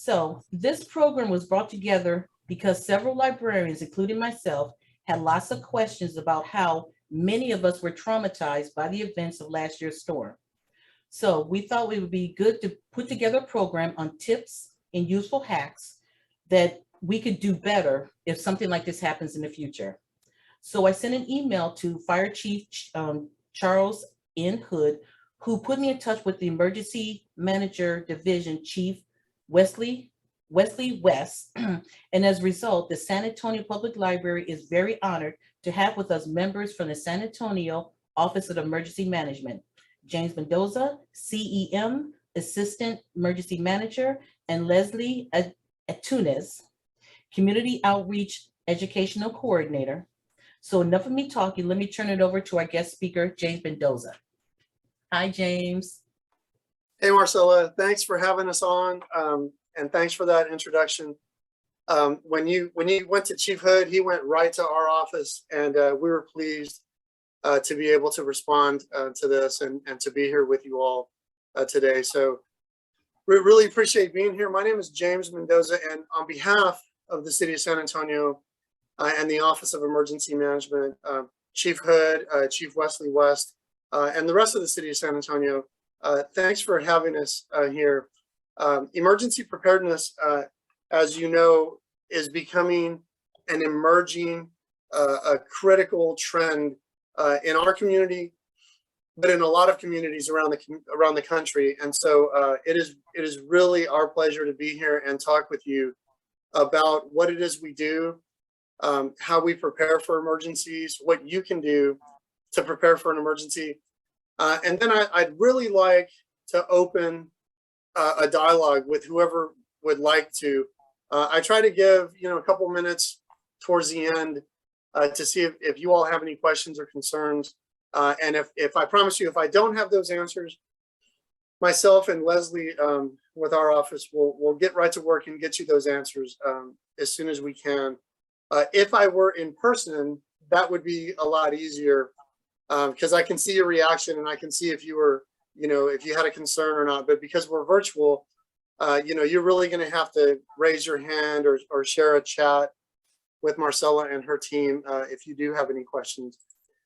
So this program was brought together because several librarians, including myself, had lots of questions about how many of us were traumatized by the events of last year's storm. So we thought it would be good to put together a program on tips and useful hacks that we could do better if something like this happens in the future. So I sent an email to Fire Chief Charles N. Hood, who put me in touch with the Emergency Manager Division Chief Wesley West. And as a result, the San Antonio Public Library is very honored to have with us members from the San Antonio Office of Emergency Management, James Mendoza, CEM, Assistant Emergency Manager, and Leslie Antonez, Community Outreach Educational Coordinator. So enough of me talking, let me turn it over to our guest speaker, James Mendoza. Hi, James. Hey, Marcella, thanks for having us on, and thanks for that introduction. When you went to Chief Hood, he went right to our office, and we were pleased to be able to respond to this and to be here with you all today. So we really appreciate being here. My name is James Mendoza, and on behalf of the City of San Antonio and the Office of Emergency Management, Chief Hood, Chief Wesley West, and the rest of the City of San Antonio, thanks for having us here. Emergency preparedness, as you know, is becoming an emerging, a critical trend in our community, but in a lot of communities around the country. And so it is really our pleasure to be here and talk with you about what it is we do, how we prepare for emergencies, what you can do to prepare for an emergency. And then I'd really like to open a dialogue with whoever would like to. I try to give a couple minutes towards the end to see if you all have any questions or concerns. And if I promise you, if I don't have those answers, myself and Leslie with our office will get right to work and get you those answers as soon as we can. If I were in person, that would be a lot easier because I can see your reaction and I can see if you were, if you had a concern or not. But because we're virtual, you're really going to have to raise your hand or share a chat with Marcella and her team if you do have any questions.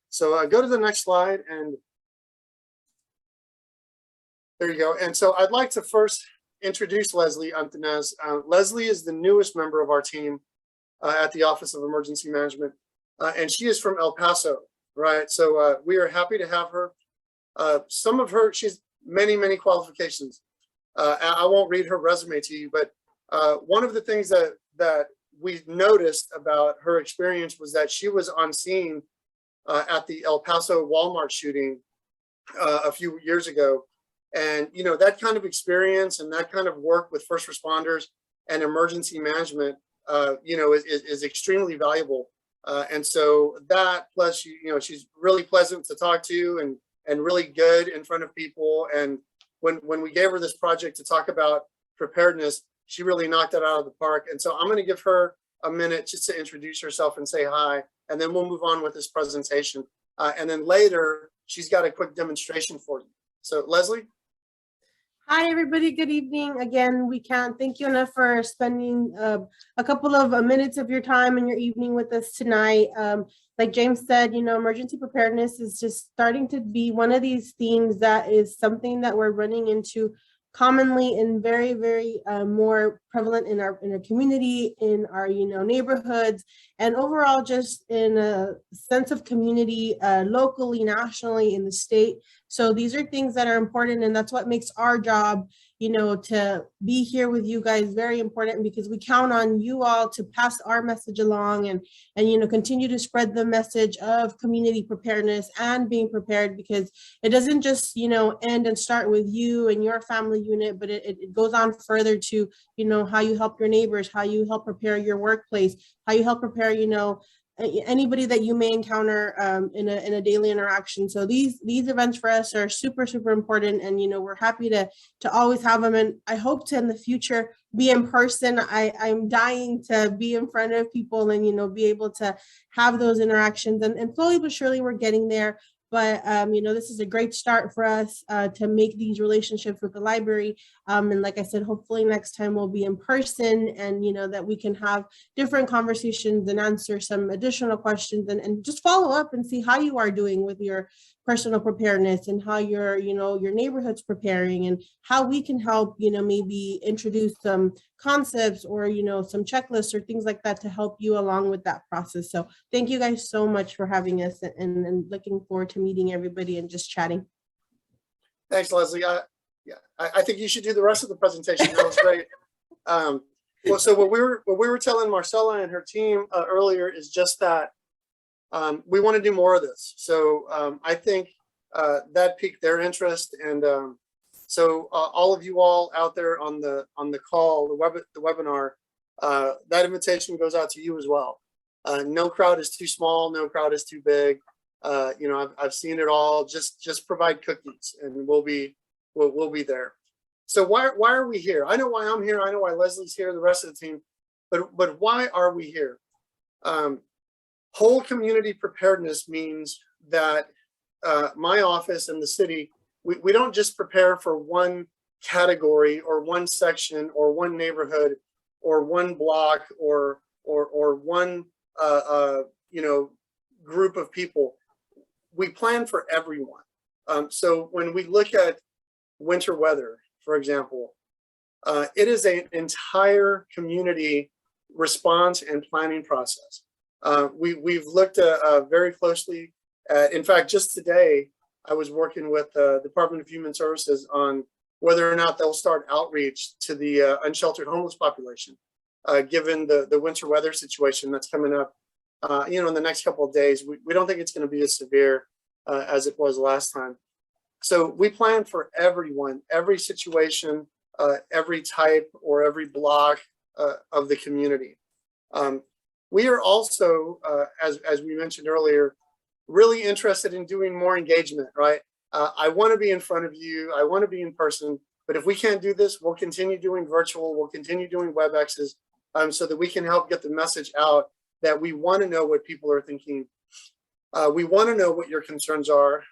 So go to the next slide, and there you go. And so I'd like to first introduce Leslie Antonez. Leslie is the newest member of our team at the Office of Emergency Management, and she is from El Paso, right? So we are happy to have her. Some of her, she's many qualifications. I won't read her resume to you, but one of the things that we noticed about her experience was that she was on scene at the El Paso Walmart shooting a few years ago. And, that kind of experience and that kind of work with first responders and emergency management, is extremely valuable. And so that plus, she's really pleasant to talk to and really good in front of people. And when we gave her this project to talk about preparedness, she really knocked it out of the park. And so I'm going to give her a minute just to introduce herself and say hi, and then we'll move on with this presentation. And then later, she's got a quick demonstration for you. So Leslie? Hi, everybody. Good evening. Again, we can't thank you enough for spending a couple of minutes of your time and your evening with us tonight. Like James said, emergency preparedness is just starting to be one of these themes that is something that we're running into commonly and very more prevalent in our community, in our neighborhoods, and overall just in a sense of community locally, nationally, in the state. So these are things that are important, and that's what makes our job to be here with you guys very important, because we count on you all to pass our message along and continue to spread the message of community preparedness and being prepared, because it doesn't just end and start with you and your family unit, but it goes on further to how you help your neighbors, how you help prepare your workplace, how you help prepare anybody that you may encounter in a daily interaction. So these events for us are super important, and we're happy to always have them, and I hope to in the future be in person. I'm dying to be in front of people and be able to have those interactions, and slowly but surely we're getting there. but this is a great start for us to make these relationships with the library. And like I said, hopefully next time we'll be in person, and that we can have different conversations and answer some additional questions, and just follow up and see how you are doing with your personal preparedness, and how your neighborhood's preparing, and how we can help, maybe introduce some concepts or, some checklists or things like that to help you along with that process. So thank you guys so much for having us, and looking forward to meeting everybody and just chatting. Thanks, Leslie. I think you should do the rest of the presentation. That was great. Well, so what we were telling Marcella and her team earlier is just that we want to do more of this. So I think that piqued their interest, and so all of you all out there on the call, the webinar, that invitation goes out to you as well. No crowd is too small, no crowd is too big. I've seen it all. Just provide cookies, and we'll be there. So why are we here? I know why I'm here. I know why Leslie's here. The rest of the team, but why are we here? Whole community preparedness means that my office and the city, we don't just prepare for one category or one section or one neighborhood or one block or one group of people. We plan for everyone. So when we look at winter weather, for example, it is an entire community response and planning process. We've looked very closely at, in fact, just today, I was working with the Department of Human Services on whether or not they'll start outreach to the unsheltered homeless population, given the winter weather situation that's coming up, in the next couple of days. We don't think it's going to be as severe as it was last time. So we plan for everyone, every situation, every type or every block of the community. We are also, as we mentioned earlier, really interested in doing more engagement, right? I want to be in front of you. I want to be in person. But if we can't do this, we'll continue doing virtual. We'll continue doing WebExes so that we can help get the message out that we want to know what people are thinking. We want to know what your concerns are.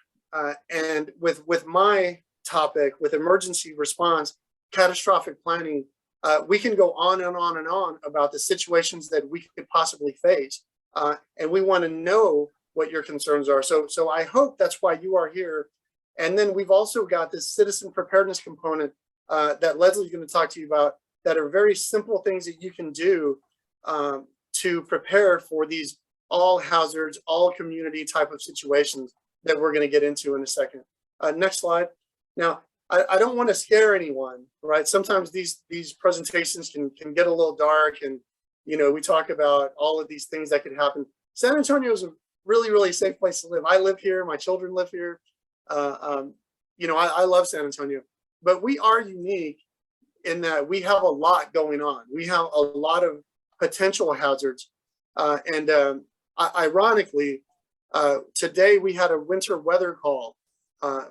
And with my topic, with emergency response, catastrophic planning, we can go on and on and on about the situations that we could possibly face. And we want to know what your concerns are. So I hope that's why you are here. And then we've also got this citizen preparedness component that Leslie's going to talk to you about, that are very simple things that you can do to prepare for these all hazards, all community type of situations that we're going to get into in a second. Next slide. Now, I don't want to scare anyone, right? Sometimes these presentations can get a little dark, and we talk about all of these things that could happen. San Antonio is a really, really safe place to live. I live here. My children live here. I love San Antonio, but we are unique in that we have a lot going on. We have a lot of potential hazards. Ironically, today we had a winter weather call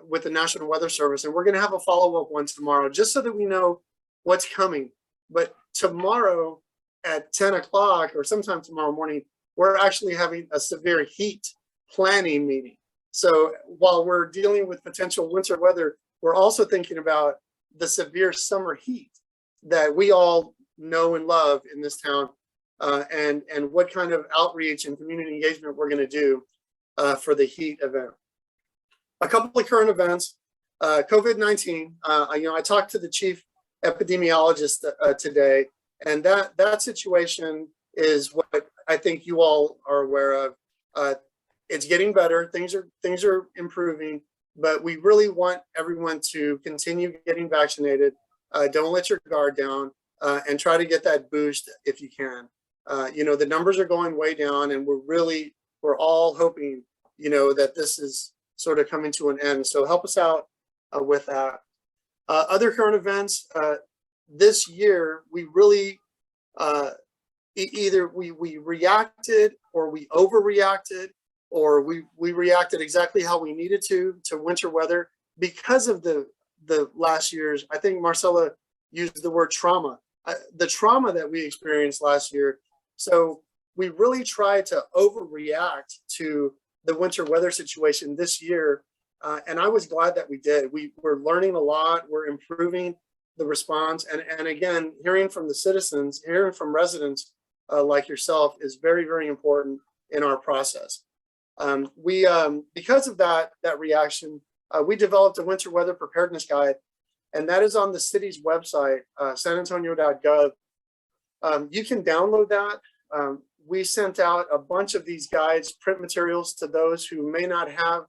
with the National Weather Service, and we're going to have a follow-up one tomorrow, just so that we know what's coming. But tomorrow at 10 o'clock or sometime tomorrow morning, we're actually having a severe heat planning meeting. So while we're dealing with potential winter weather, we're also thinking about the severe summer heat that we all know and love in this town, and what kind of outreach and community engagement we're going to do for the heat event. A couple of current events. COVID-19. I talked to the chief epidemiologist today, and that situation is what I think you all are aware of. It's getting better. Things are improving, but we really want everyone to continue getting vaccinated. Don't let your guard down, and try to get that boost if you can. The numbers are going way down, and we're all hoping, that this is sort of coming to an end. So help us out with that. Other current events this year, we really either we reacted, or we overreacted, or we reacted exactly how we needed to winter weather because of the last year's. I think Marcella used the word trauma, the trauma that we experienced last year. So we really tried to overreact to the winter weather situation this year. And I was glad that we did. We're learning a lot. We're improving the response. And again, hearing from the citizens, hearing from residents like yourself is very, very important in our process. Because of that reaction, we developed a winter weather preparedness guide, and that is on the city's website, sanantonio.gov. You can download that. We sent out a bunch of these guides, print materials, to those who may not have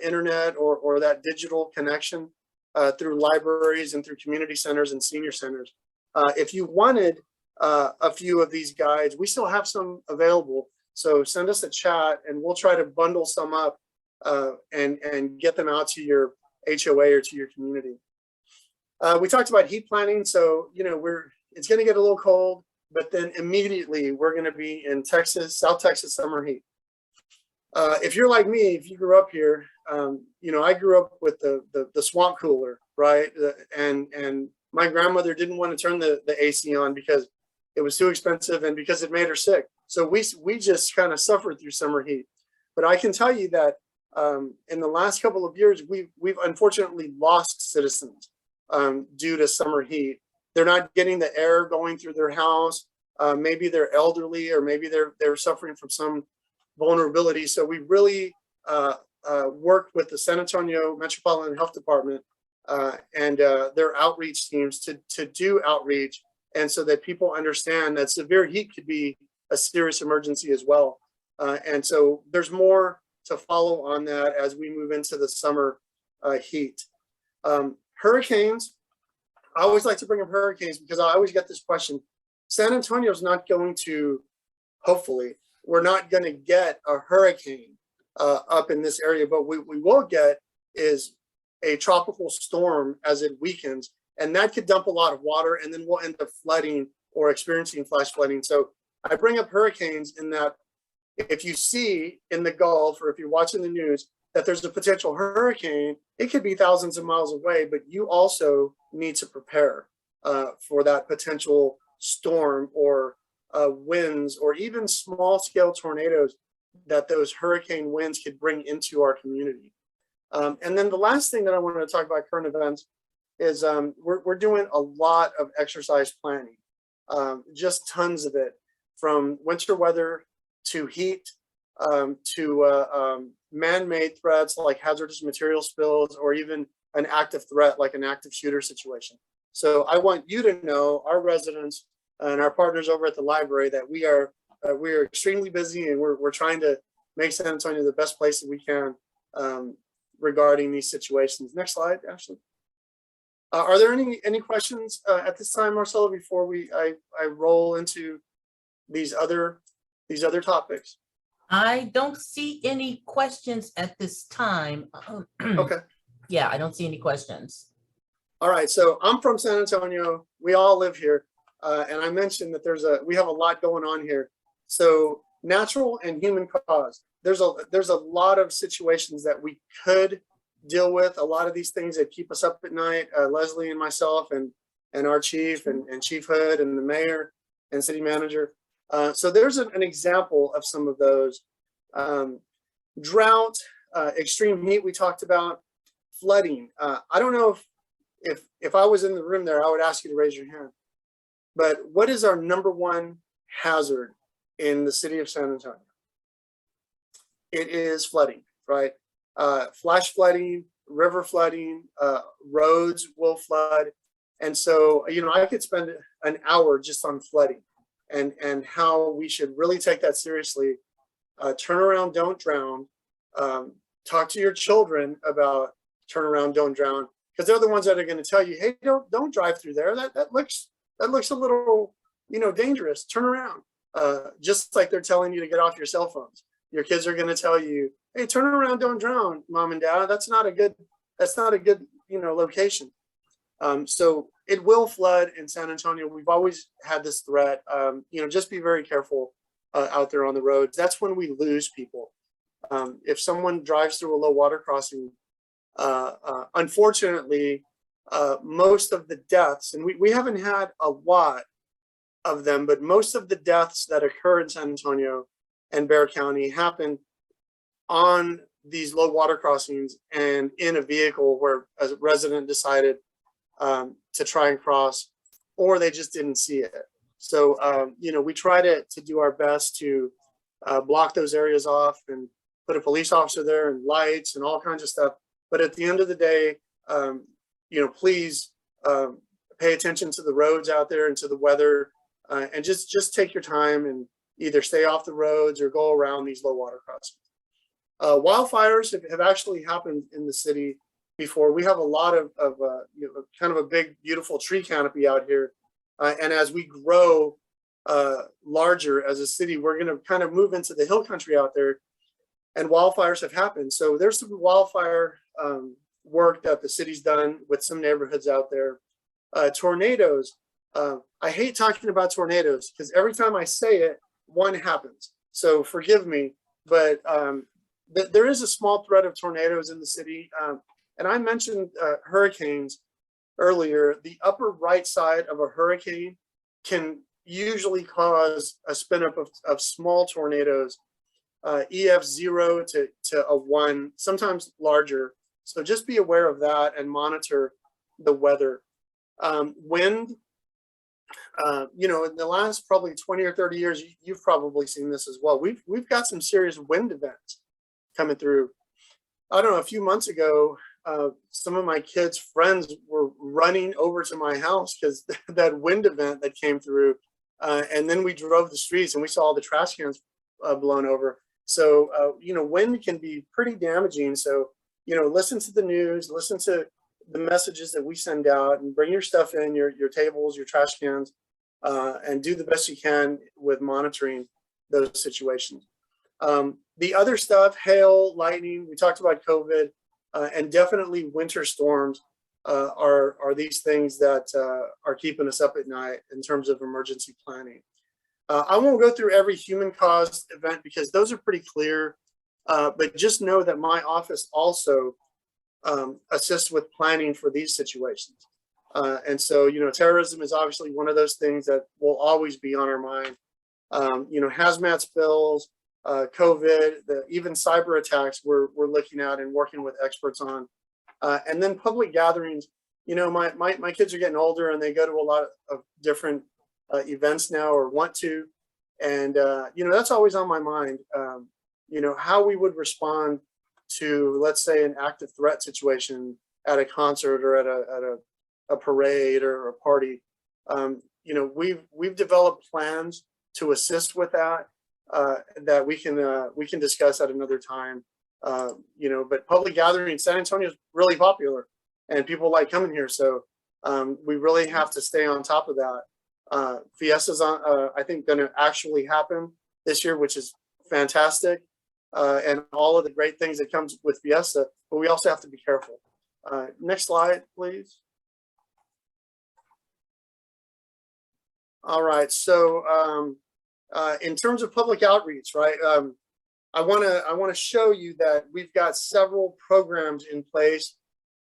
internet or that digital connection through libraries and through community centers and senior centers. If you wanted a few of these guides, we still have some available. So send us a chat and we'll try to bundle some up and get them out to your HOA or to your community. We talked about heat planning. So, it's going to get a little cold, but then immediately we're going to be in Texas, South Texas summer heat. If you're like me, if you grew up here, I grew up with the swamp cooler, right? And my grandmother didn't want to turn the AC on because it was too expensive and because it made her sick. So we just kind of suffered through summer heat. But I can tell you that in the last couple of years, we've unfortunately lost citizens due to summer heat. They're not getting the air going through their house. Maybe they're elderly, or maybe they're suffering from some vulnerability. So we really worked with the San Antonio Metropolitan Health Department and their outreach teams to do outreach, and so that people understand that severe heat could be a serious emergency as well. And so there's more to follow on that as we move into the summer heat. Hurricanes, I always like to bring up hurricanes because I always get this question. San Antonio's not going to, hopefully, we're not going to get a hurricane up in this area, but we will get is a tropical storm as it weakens, and that could dump a lot of water, and then we'll end up flooding or experiencing flash flooding. So I bring up hurricanes in that if you see in the Gulf, or if you're watching the news, that there's a potential hurricane, it could be thousands of miles away, but you also need to prepare for that potential storm or winds, or even small scale tornadoes that those hurricane winds could bring into our community. And then the last thing that I wanted to talk about current events is we're doing a lot of exercise planning, just tons of it, from winter weather to heat to man-made threats like hazardous material spills, or even an active threat like an active shooter situation. So I want you to know, our residents and our partners over at the library, that we are extremely busy, and we're trying to make San Antonio the best place that we can regarding these situations. Next slide, Ashley. Are there any questions at this time, Marcelo, before I roll into these other topics? I don't see any questions at this time. Okay. Yeah, I don't see any questions. All right, so I'm from San Antonio. We all live here. And I mentioned that we have a lot going on here. So natural and human cause. There's a lot of situations that we could deal with. A lot of these things that keep us up at night. Leslie and myself and our chief and Chief Hood and the mayor and city manager. So there's an example of some of those. Drought, extreme heat we talked about, flooding. I don't know if I was in the room there, I would ask you to raise your hand. But what is our number one hazard in the city of San Antonio? It is flooding, right? Flash flooding, river flooding, roads will flood. And so, I could spend an hour just on flooding and how we should really take that seriously. Turn around, don't drown. Talk to your children about turn around, don't drown, because they're the ones that are going to tell you, hey, don't drive through there. That looks a little, dangerous. Turn around. Just like they're telling you to get off your cell phones. Your kids are going to tell you, hey, turn around, don't drown, mom and dad. That's not a good, location. So it will flood in San Antonio. We've always had this threat. Just be very careful out there on the roads. That's when we lose people. If someone drives through a low water crossing, unfortunately, most of the deaths, and we haven't had a lot of them, but most of the deaths that occur in San Antonio and Bexar County happen on these low water crossings and in a vehicle where a resident decided to try and cross, or they just didn't see it. So, we try to do our best to block those areas off and put a police officer there and lights and all kinds of stuff. But at the end of the day, please pay attention to the roads out there and to the weather, and just take your time and either stay off the roads or go around these low water crossings. Wildfires have actually happened in the city before. We have a lot of kind of a big, beautiful tree canopy out here. And as we grow larger as a city, we're going to kind of move into the hill country out there, and wildfires have happened. So there's some wildfire work that the city's done with some neighborhoods out there. Tornadoes. I hate talking about tornadoes because every time I say it, one happens. So forgive me, but there is a small threat of tornadoes in the city. And I mentioned hurricanes earlier. The upper right side of a hurricane can usually cause a spin up of small tornadoes, EF 0 to a 1, sometimes larger. So just be aware of that and monitor the weather. Wind, in the last probably 20 or 30 years, you've probably seen this as well. We've got some serious wind events coming through. I don't know, a few months ago, some of my kids' friends were running over to my house because that wind event that came through. And then we drove the streets and we saw all the trash cans blown over. So, wind can be pretty damaging. So, listen to the news, listen to the messages that we send out, and bring your stuff in, your tables, your trash cans, and do the best you can with monitoring those situations. The other stuff, hail, lightning, we talked about COVID, and definitely winter storms are these things that are keeping us up at night in terms of emergency planning. I won't go through every human caused event because those are pretty clear, but just know that my office also assists with planning for these situations. And so, terrorism is obviously one of those things that will always be on our mind. Hazmat spills, COVID, even cyber attacks we're looking at and working with experts on. And then public gatherings. My kids are getting older and they go to a lot of different events now or want to. And, that's always on my mind. How we would respond to, let's say, an active threat situation at a concert or at a parade or a party. We've developed plans to assist with that that we can discuss at another time. But public gathering in San Antonio is really popular and people like coming here. So we really have to stay on top of that. Fiesta's I think going to actually happen this year, which is fantastic. And all of the great things that comes with Fiesta, but we also have to be careful. Next slide, please. All right, so in terms of public outreach, right? I want to show you that we've got several programs in place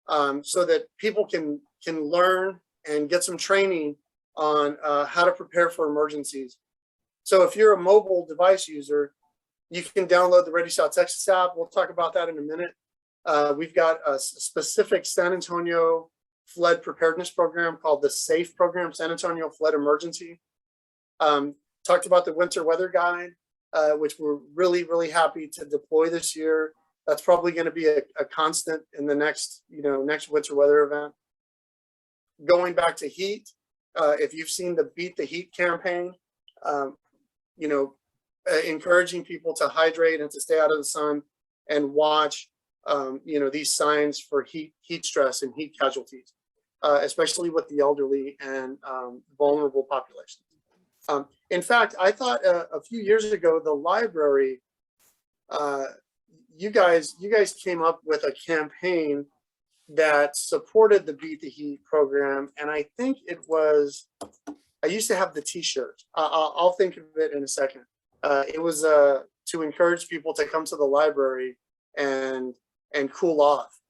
so that people can learn and get some training on how to prepare for emergencies. So if you're a mobile device user, you can download the Ready South Texas app. We'll talk about that in a minute. We've got a specific San Antonio flood preparedness program called the SAFE program, San Antonio Flood Emergency. Talked about the winter weather guide, which we're really, really happy to deploy this year. That's probably going to be a constant in the next winter weather event. Going back to heat, if you've seen the Beat the Heat campaign, encouraging people to hydrate and to stay out of the sun and watch, these signs for heat stress and heat casualties, especially with the elderly and vulnerable populations. In fact, I thought a few years ago, the library, you guys came up with a campaign that supported the Beat the Heat program. And I think I used to have the t-shirt. I'll think of it in a second. It was to encourage people to come to the library and cool off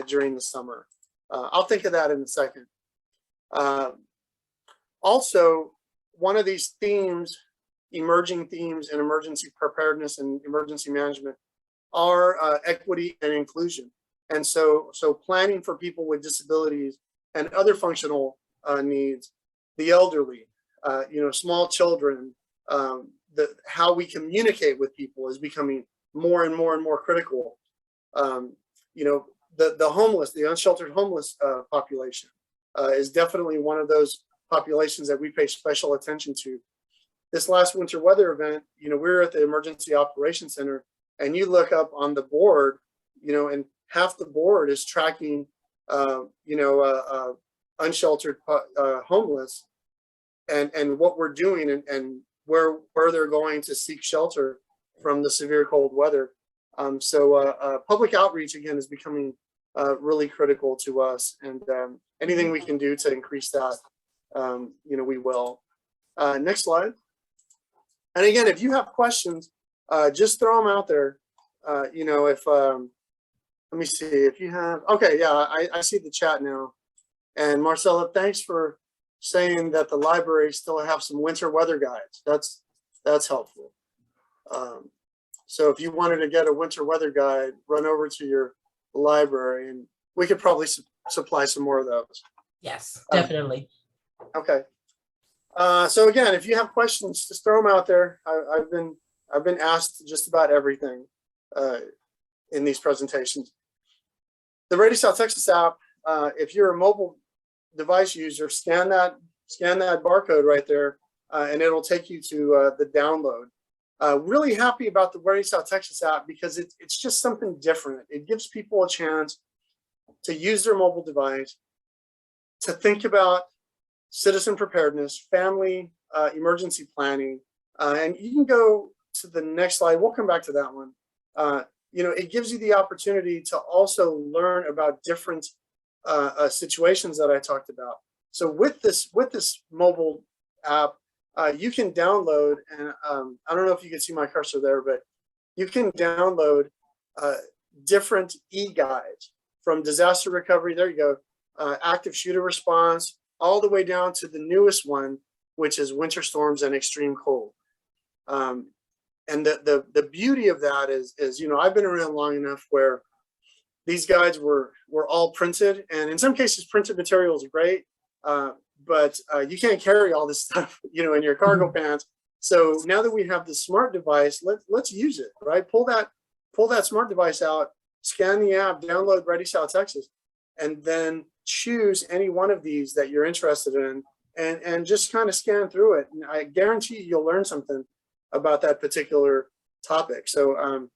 during the summer. I'll think of that in a second. Also, one of these themes, emerging themes in emergency preparedness and emergency management, are equity and inclusion. And so planning for people with disabilities and other functional needs, the elderly, small children, how we communicate with people is becoming more and more and more critical. The homeless, the unsheltered homeless population is definitely one of those populations that we pay special attention to. This last winter weather event, we were at the Emergency Operations Center, and you look up on the board, and half the board is tracking, unsheltered homeless, and what we're doing, and where they're going to seek shelter from the severe cold weather. Public outreach again is becoming really critical to us, and anything we can do to increase that, we will. Next slide. And again, if you have questions, just throw them out there. Let me see if you have. Okay, yeah, I see the chat now. And Marcella, thanks for saying that the library still have some winter weather guides. That's helpful. So if you wanted to get a winter weather guide, run over to your library, and we could probably supply some more of those. Yes, definitely. Okay. So again, if you have questions, just throw them out there. I've been asked just about everything in these presentations. The Ready South Texas app, if you're a mobile device user, scan that barcode right there, and it'll take you to the download. Really happy about the Ready South Texas app because it's just something different. It gives people a chance to use their mobile device to think about citizen preparedness, family emergency planning, and you can go to the next slide. We'll come back to that one. It gives you the opportunity to also learn about different situations that I talked about. So with this mobile app, you can download, and I don't know if you can see my cursor there, but you can download different e-guides from disaster recovery. There you go, active shooter response, all the way down to the newest one, which is winter storms and extreme cold. And the beauty of that is I've been around long enough where these guides were all printed, and in some cases printed material is great, but you can't carry all this stuff in your cargo pants. So now that we have the smart device, let's use it, right? Pull that smart device out, scan the app, download Ready South Texas, and then choose any one of these that you're interested in, and just kind of scan through it. And I guarantee you'll learn something about that particular topic. So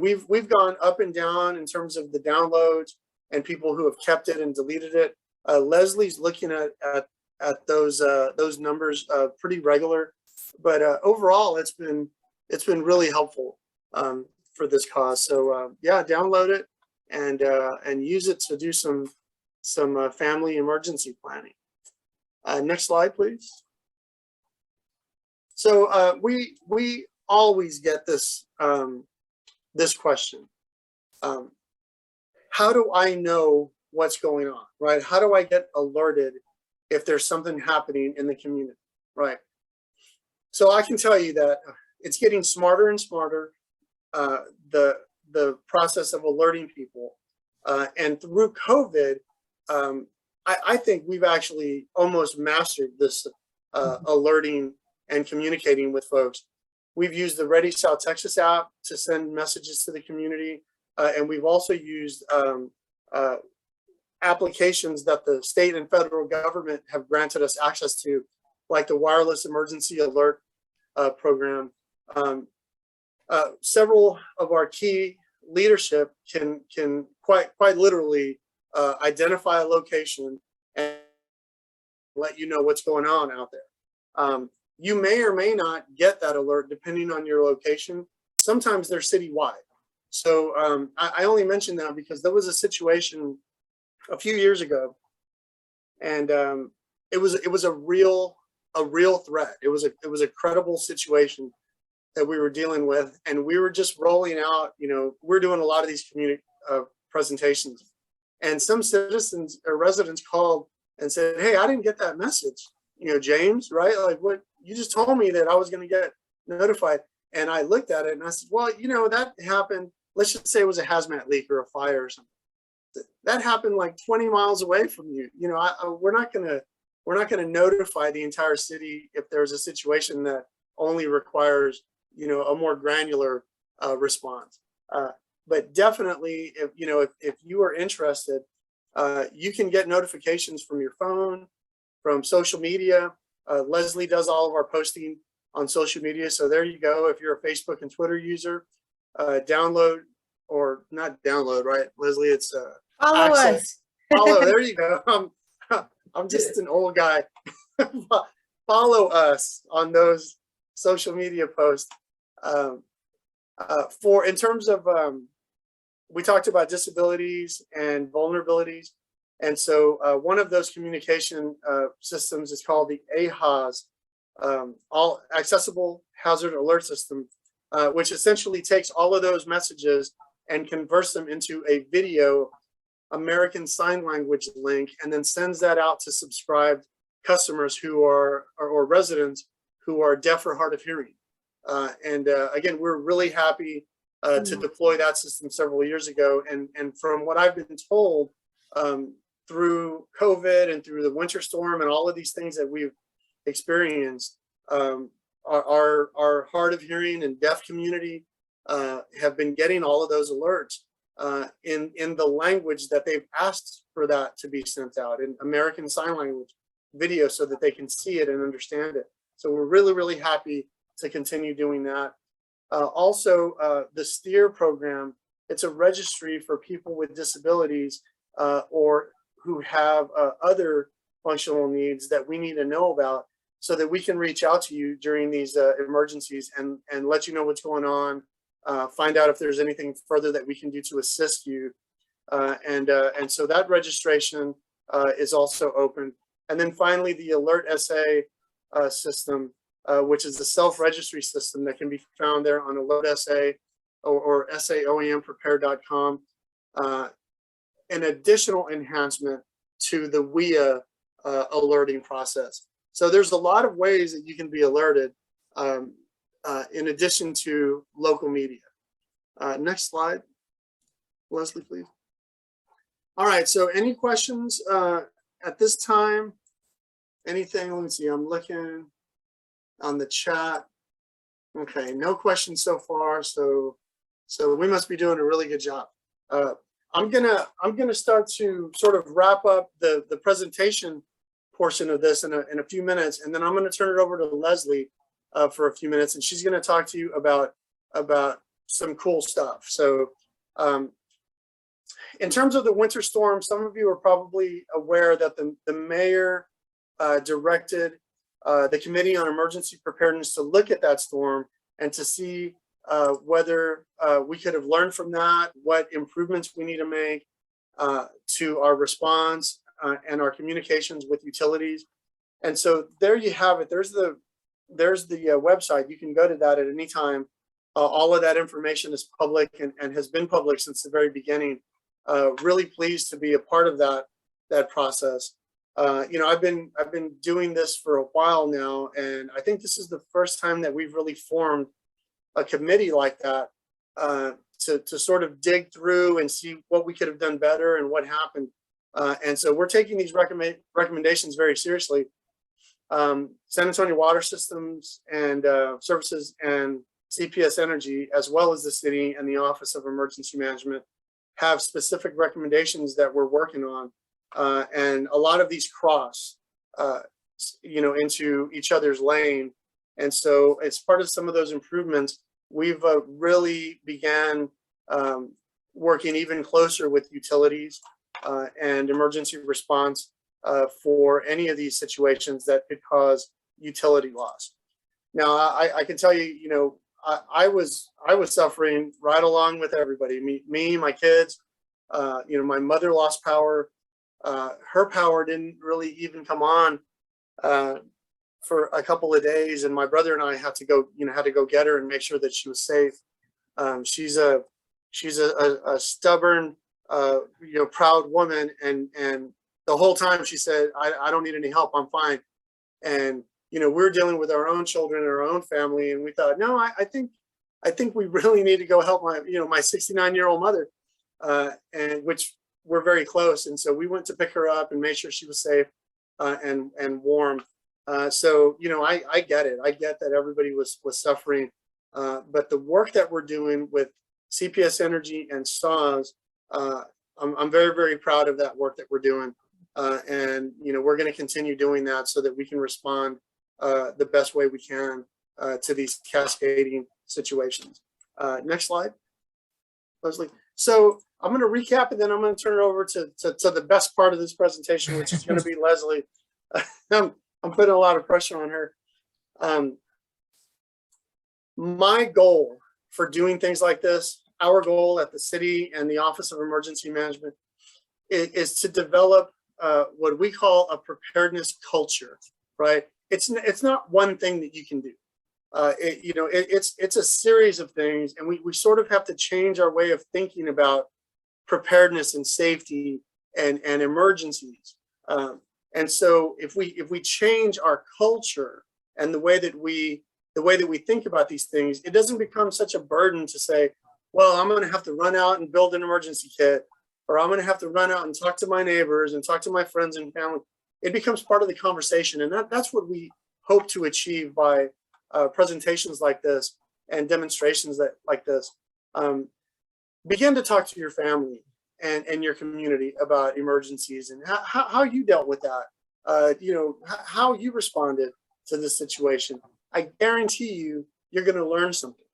we've gone up and down in terms of the downloads and people who have kept it and deleted it. Leslie's looking at those numbers pretty regular, but overall it's been really helpful for this cause. So yeah, download it and use it to do some family emergency planning. Next slide, please. So we always get this this question. How do I know what's going on, right? How do I get alerted if there's something happening in the community, right? So I can tell you that it's getting smarter and smarter, the process of alerting people. And through COVID, I think we've actually almost mastered this alerting and communicating with folks. We've used the Ready South Texas app to send messages to the community. And we've also used applications that the state and federal government have granted us access to, like the Wireless Emergency Alert program. Several of our key leadership can quite literally identify a location and let you know what's going on out there. You may or may not get that alert depending on your location. Sometimes they're citywide. So I only mention that because there was a situation a few years ago, and it was a real threat. It was a credible situation that we were dealing with, and we were just rolling out. We're doing a lot of these community presentations, and some citizens or residents called and said, "Hey, I didn't get that message. James, right? Like, what you just told me that I was going to get notified." And I looked at it and I said, "Well, that happened let's just say it was a hazmat leak or a fire or something. That happened like 20 miles away from you. You know, we're not gonna notify the entire city if there's a situation that only requires, you know, a more granular response. But definitely, if you know, if you are interested, you can get notifications from your phone, from social media. Leslie does all of our posting on social media, so there you go. If you're a Facebook and Twitter user, download, or not download, right, Leslie? It's Follow access. us. Follow. There you go. I'm just an old guy. Follow us on those social media posts. For in terms of, we talked about disabilities and vulnerabilities, and so one of those communication systems is called the AHAS, All Accessible Hazard Alert System, which essentially takes all of those messages and converts them into a video American Sign Language link, and then sends that out to subscribed customers who are, or residents who are deaf or hard of hearing. Again, we're really happy to deploy that system several years ago. And from what I've been told, through COVID and through the winter storm and all of these things that we've experienced, our hard of hearing and deaf community have been getting all of those alerts in the language that they've asked for that to be sent out, in American Sign Language video, so that they can see it and understand it. So we're really, really happy to continue doing that. Also, the STEER program, it's a registry for people with disabilities or who have other functional needs that we need to know about, so that we can reach out to you during these emergencies and let you know what's going on, find out if there's anything further that we can do to assist you. And so that registration is also open. And then finally, the Alert SA system, which is the self-registry system that can be found there on Alert SA or SAOEMprepare.com. An additional enhancement to the WIA alerting process. So there's a lot of ways that you can be alerted in addition to local media. Next slide, Leslie, please. All right, so any questions at this time? Anything? Let me see, I'm looking on the chat. Okay, no questions so far, so we must be doing a really good job. I'm gonna start to sort of wrap up the presentation portion of this in a few minutes, and then I'm gonna turn it over to Leslie for a few minutes, and she's gonna talk to you about some cool stuff. So in terms of the winter storm, some of you are probably aware that the mayor directed the Committee on Emergency Preparedness to look at that storm and to see whether we could have learned from that, what improvements we need to make to our response and our communications with utilities. And so there you have it. There's the website. You can go to that at any time. All of that information is public and has been public since the very beginning. Really pleased to be a part of that process. You know, I've been doing this for a while now, and I think this is the first time that we've really formed a committee like that to sort of dig through and see what we could have done better and what happened. And so we're taking these recommendations very seriously. San Antonio Water Systems and Services and CPS Energy, as well as the city and the Office of Emergency Management, have specific recommendations that we're working on. And a lot of these cross, you know, into each other's lane. And so as part of some of those improvements, we've really began working even closer with utilities and emergency response for any of these situations that could cause utility loss. Now, I can tell you, you know, I was suffering right along with everybody. Me, my kids. You know, my mother lost power. Her power didn't really even come on for a couple of days, and my brother and I had to go get her and make sure that she was safe. She's a stubborn, you know, proud woman, and the whole time she said, I don't need any help, I'm fine. And you know, we're dealing with our own children and our own family, and we thought, no, I think I think we really need to go help my, my 69-year-old mother, and which we're very close. And so we went to pick her up and make sure she was safe and warm. So, I get it. I get that everybody was suffering. But the work that we're doing with CPS Energy and SAWS, I'm very, very proud of that work that we're doing. And, we're going to continue doing that so that we can respond the best way we can to these cascading situations. Next slide, Leslie. So I'm going to recap and then I'm going to turn it over to the best part of this presentation, which is going to be Leslie. I'm putting a lot of pressure on her. My goal for doing things like this, our goal at the city and the Office of Emergency Management is to develop what we call a preparedness culture, right? It's not one thing that you can do. It's a series of things, and we sort of have to change our way of thinking about preparedness and safety and emergencies. And so if we change our culture and the way that we think about these things, it doesn't become such a burden to say, well, I'm going to have to run out and build an emergency kit, or I'm going to have to run out and talk to my neighbors and talk to my friends and family. It becomes part of the conversation, and that's what we hope to achieve by presentations like this and demonstrations like this. Begin to talk to your family and your community about emergencies and how you dealt with that, how you responded to this situation. I guarantee you're going to learn something.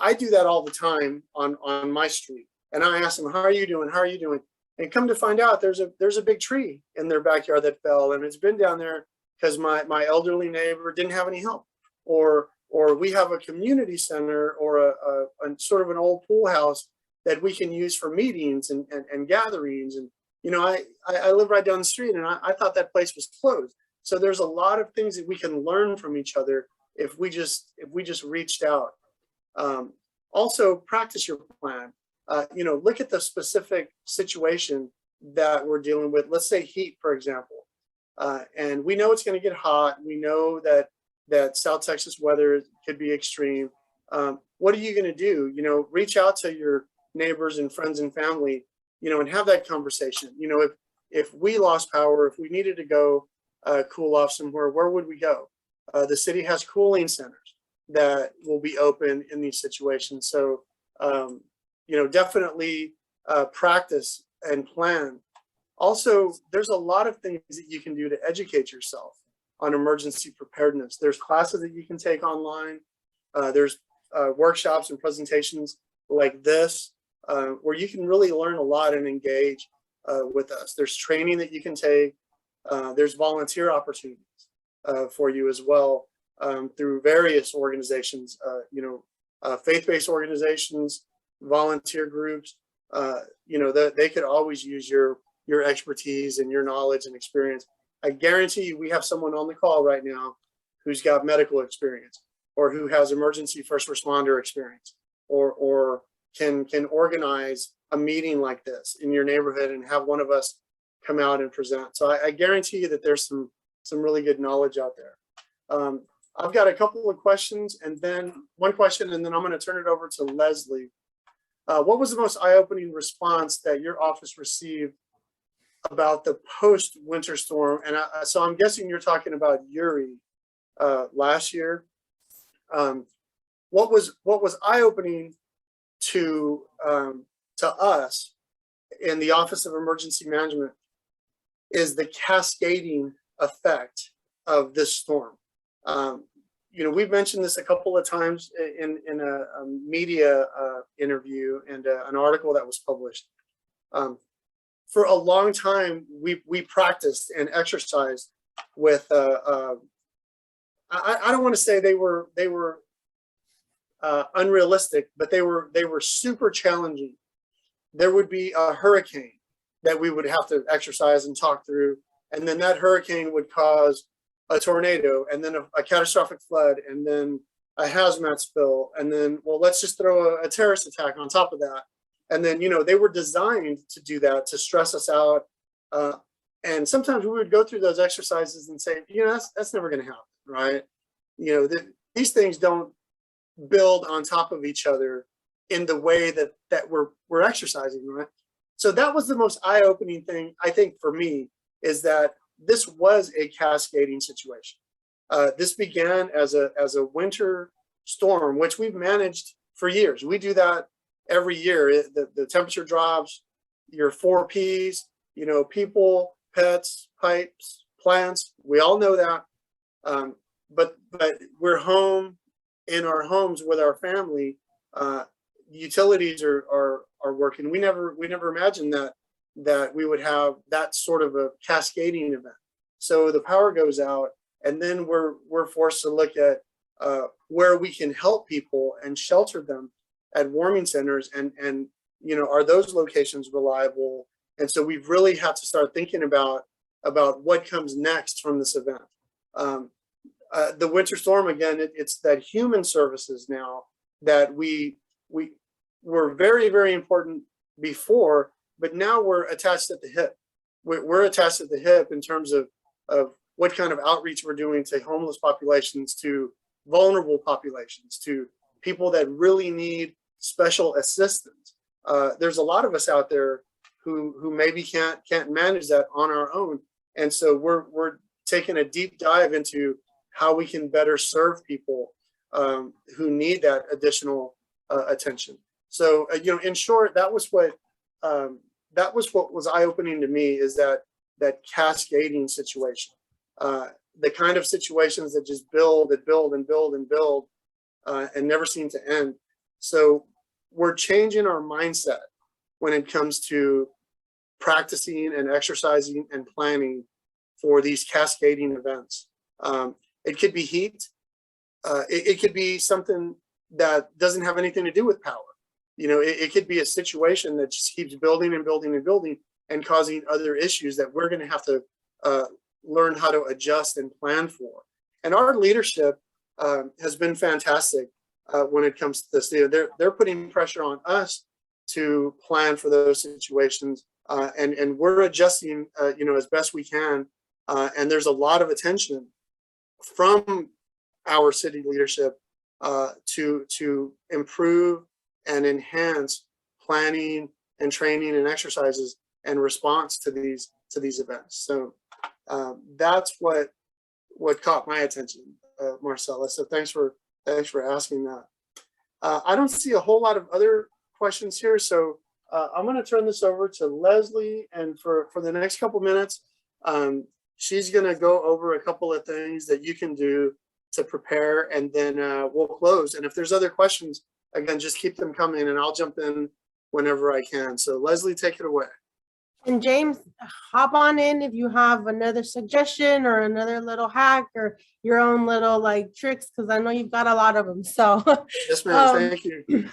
I do that all the time on my street, and I ask them, how are you doing? How are you doing? And come to find out there's a big tree in their backyard that fell, and it's been down there because my elderly neighbor didn't have any help, or we have a community center or a sort of an old pool house that we can use for meetings and gatherings. And I live right down the street, and I thought that place was closed. So there's a lot of things that we can learn from each other if we just reached out. Also, practice your plan. Look at the specific situation that we're dealing with. Let's say heat, for example. And we know it's going to get hot. We know that South Texas weather could be extreme. What are you going to do? Reach out to your neighbors and friends and family, and have that conversation. If we lost power, if we needed to go cool off somewhere, where would we go? The city has cooling centers that will be open in these situations. So, definitely practice and plan. Also, there's a lot of things that you can do to educate yourself on emergency preparedness. There's classes that you can take online. There's workshops and presentations like this, where you can really learn a lot and engage with us. There's training that you can take. There's volunteer opportunities for you as well through various organizations, faith-based organizations, volunteer groups. They could always use your expertise and your knowledge and experience. I guarantee you we have someone on the call right now who's got medical experience, or who has emergency first responder experience, or can organize a meeting like this in your neighborhood and have one of us come out and present. So I guarantee you that there's some really good knowledge out there. I've got a couple of questions, and then one question, and then I'm going to turn it over to Leslie. What was the most eye-opening response that your office received about the post-winter storm? And so I'm guessing you're talking about Uri last year. What was eye-opening to us in the Office of Emergency Management is the cascading effect of this storm. We've mentioned this a couple of times in a media interview and an article that was published. For a long time, we practiced and exercised with. I don't want to say they were unrealistic, but they were super challenging. There would be a hurricane that we would have to exercise and talk through, and then that hurricane would cause a tornado, and then a catastrophic flood, and then a hazmat spill, and then, well, let's just throw a terrorist attack on top of that. And then, they were designed to do that, to stress us out. And sometimes we would go through those exercises and say, that's never going to happen, right? These things don't build on top of each other in the way that we're exercising, right? So that was the most eye-opening thing, I think, for me, is that this was a cascading situation. This began as a winter storm, which we've managed for years. We do that every year. The temperature drops, your 4 Ps, people, pets, pipes, plants. We all know that. But we're home in our homes with our family. Utilities are working. We never imagined that we would have that sort of a cascading event. So the power goes out, and then we're forced to look at where we can help people and shelter them at warming centers, and are those locations reliable? And so we've really had to start thinking about what comes next from this event. The winter storm, again, it's that human services now that we were very, very important before, but now we're attached at the hip. We're attached at the hip in terms of what kind of outreach we're doing to homeless populations, to vulnerable populations, to people that really need special assistance. There's a lot of us out there who maybe can't manage that on our own. And so we're taking a deep dive into how we can better serve people who need that additional attention. So, in short, that was what was eye-opening to me, is that cascading situation, the kind of situations that just build and build and build and build and never seem to end. So we're changing our mindset when it comes to practicing and exercising and planning for these cascading events. It could be heat. It could be something that doesn't have anything to do with power. It could be a situation that just keeps building and building and building and causing other issues that we're going to have to learn how to adjust and plan for. And our leadership has been fantastic when it comes to this. They're putting pressure on us to plan for those situations, and we're adjusting, as best we can. And there's a lot of attention from our city leadership to improve and enhance planning and training and exercises and response to these events. So that's what caught my attention, Marcella. So thanks for asking that. I don't see a whole lot of other questions here, so I'm going to turn this over to Leslie, and for the next couple minutes, she's going to go over a couple of things that you can do to prepare, and then we'll close. And if there's other questions, again, just keep them coming, and I'll jump in whenever I can. So Leslie, take it away. And James, hop on in if you have another suggestion or another little hack or your own little tricks, because I know you've got a lot of them. So yes, ma'am. Thank you.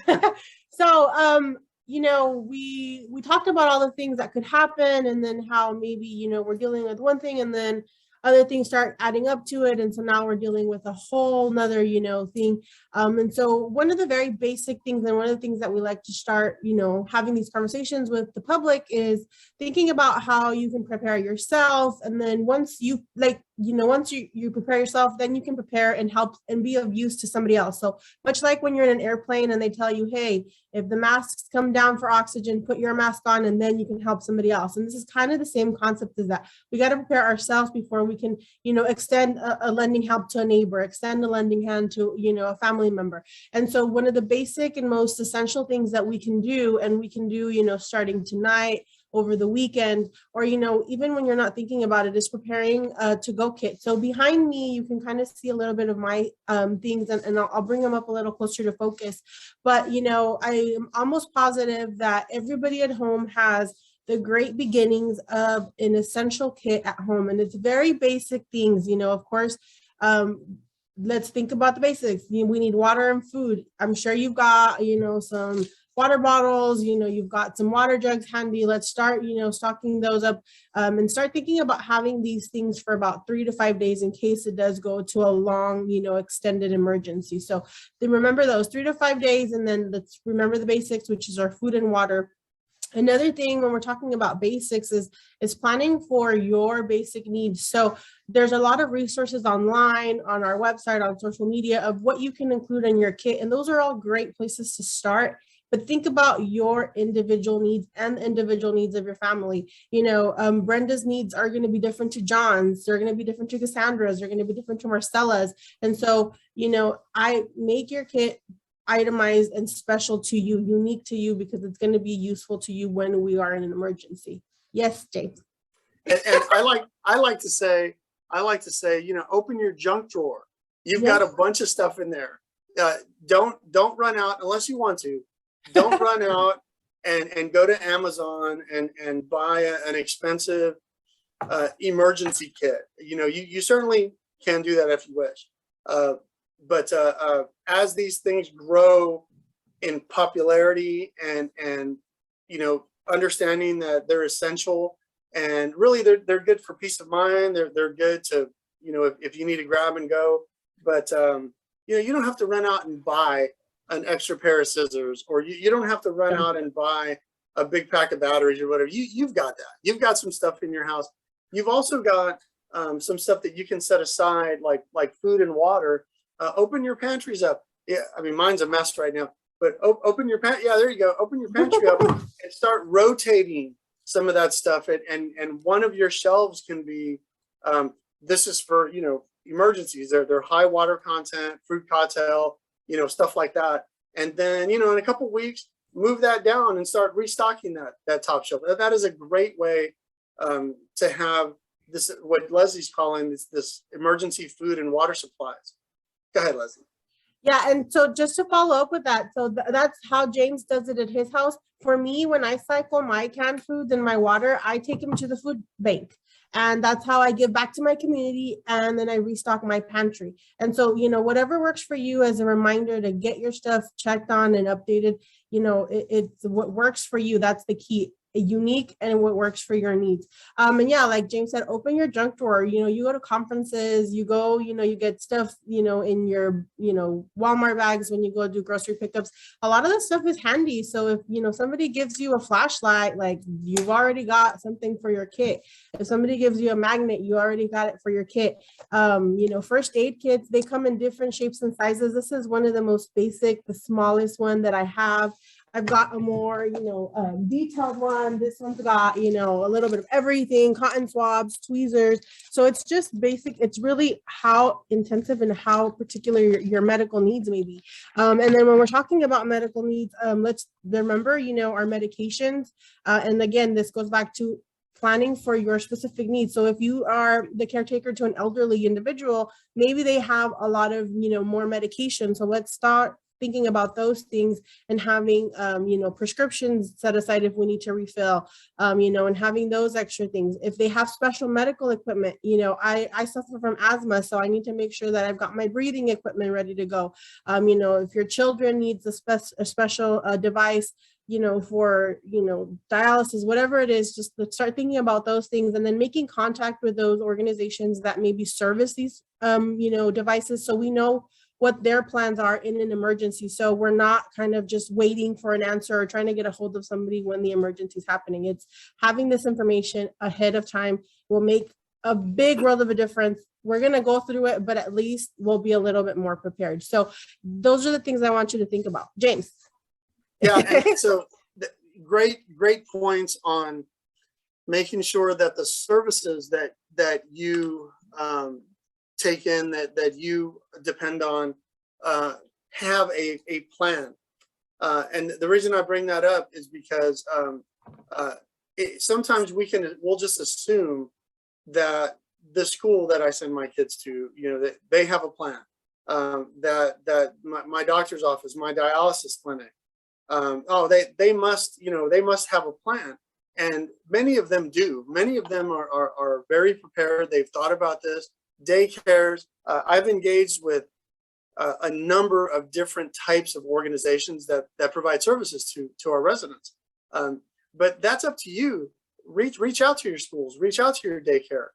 So we talked about all the things that could happen, and then how maybe we're dealing with one thing and then other things start adding up to it, and so now we're dealing with a whole nother thing. And so one of the very basic things, and one of the things that we like to start having these conversations with the public, is thinking about how you can prepare yourself. And then once you prepare yourself, then you can prepare and help and be of use to somebody else. So much like when you're in an airplane and they tell you, hey, if the masks come down for oxygen, put your mask on, and then you can help somebody else. And this is kind of the same concept as that. We got to prepare ourselves before we can, extend a lending help to a neighbor, extend a lending hand to, a family member. And so one of the basic and most essential things that we can do, and we can do, starting tonight, over the weekend, or, even when you're not thinking about it, is preparing a to-go kit. So behind me, you can kind of see a little bit of my things, and I'll bring them up a little closer to focus. But, I am almost positive that everybody at home has the great beginnings of an essential kit at home. And it's very basic things, of course. Let's think about the basics. We need water and food. I'm sure you've got, some water bottles, you've got some water jugs handy. Let's start, stocking those up, and start thinking about having these things for about 3 to 5 days in case it does go to a long, extended emergency. So then remember those 3 to 5 days, and then let's remember the basics, which is our food and water. Another thing when we're talking about basics is planning for your basic needs. So there's a lot of resources online, on our website, on social media, of what you can include in your kit. And those are all great places to start. But think about your individual needs and the individual needs of your family. Brenda's needs are going to be different to John's. They're going to be different to Cassandra's. They're going to be different to Marcella's. And so, I make your kit itemized and special to you, unique to you, because it's going to be useful to you when we are in an emergency. Yes, James. And I like to say, open your junk drawer. You've got a bunch of stuff in there. Don't run out unless you want to. Don't run out and go to Amazon and buy an expensive emergency kit. You certainly can do that if you wish. But as these things grow in popularity and understanding that they're essential, and really they're good for peace of mind. They're good to, if you need to grab and go. But you don't have to run out and buy an extra pair of scissors, or you don't have to run out and buy a big pack of batteries or whatever. You've got that. You've got some stuff in your house. You've also got some stuff that you can set aside, like food and water. Open your pantries up. Yeah, I mean, mine's a mess right now, but open your pantry. Yeah, there you go. Open your pantry up and start rotating some of that stuff. And one of your shelves can be, this is for, emergencies. They're high water content, fruit cocktail, stuff like that. And then, in a couple of weeks, move that down and start restocking that top shelf. That is a great way to have this, what Leslie's calling this emergency food and water supplies. Go ahead, Leslie. Yeah, and so just to follow up with that, so that's how James does it at his house. For me, when I cycle my canned foods and my water, I take them to the food bank. And that's how I give back to my community, and then I restock my pantry. And so, whatever works for you as a reminder to get your stuff checked on and updated, it's what works for you. That's the key. Unique and what works for your needs. And yeah, like James said, open your junk drawer. You go to conferences, you go, you get stuff, in your, Walmart bags when you go do grocery pickups. A lot of this stuff is handy. So if, somebody gives you a flashlight, like you've already got something for your kit. If somebody gives you a magnet, you already got it for your kit. First aid kits, they come in different shapes and sizes. This is one of the most basic, the smallest one that I have. I've got a more, detailed one. This one's got, a little bit of everything, cotton swabs, tweezers. So it's just basic. It's really how intensive and how particular your medical needs may be. And then when we're talking about medical needs, let's remember, our medications. And again, this goes back to planning for your specific needs. So if you are the caretaker to an elderly individual, maybe they have a lot of, more medication. So let's start thinking about those things and having, prescriptions set aside if we need to refill, and having those extra things. If they have special medical equipment, I suffer from asthma, so I need to make sure that I've got my breathing equipment ready to go. If your children needs a special device, for, dialysis, whatever it is, just start thinking about those things and then making contact with those organizations that maybe service these, devices, so we know what their plans are in an emergency. So we're not kind of just waiting for an answer or trying to get a hold of somebody when the emergency is happening. It's having this information ahead of time will make a big world of a difference. We're going to go through it, but at least we'll be a little bit more prepared. So those are the things I want you to think about. James. Yeah, and so great points on making sure that the services that you take in, that you depend on, have a plan. And the reason I bring that up is because sometimes we'll just assume that the school that I send my kids to, that they have a plan. That my doctor's office, my dialysis clinic, they must have a plan. And many of them do. Many of them are very prepared. They've thought about this. Daycares. I've engaged with a number of different types of organizations that provide services to our residents. But that's up to you. Reach out to your schools, reach out to your daycare,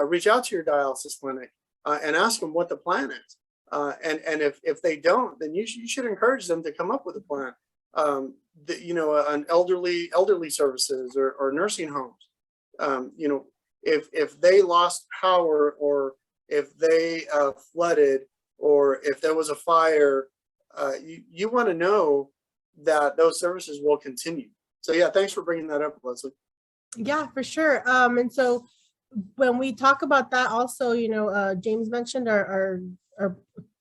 reach out to your dialysis clinic, and ask them what the plan is. And if they don't, then you should encourage them to come up with a plan. an elderly services or nursing homes. If they lost power, or if they flooded, or if there was a fire, you want to know that those services will continue. So yeah, thanks for bringing that up, Leslie. Yeah, for sure. And so when we talk about that also, James mentioned our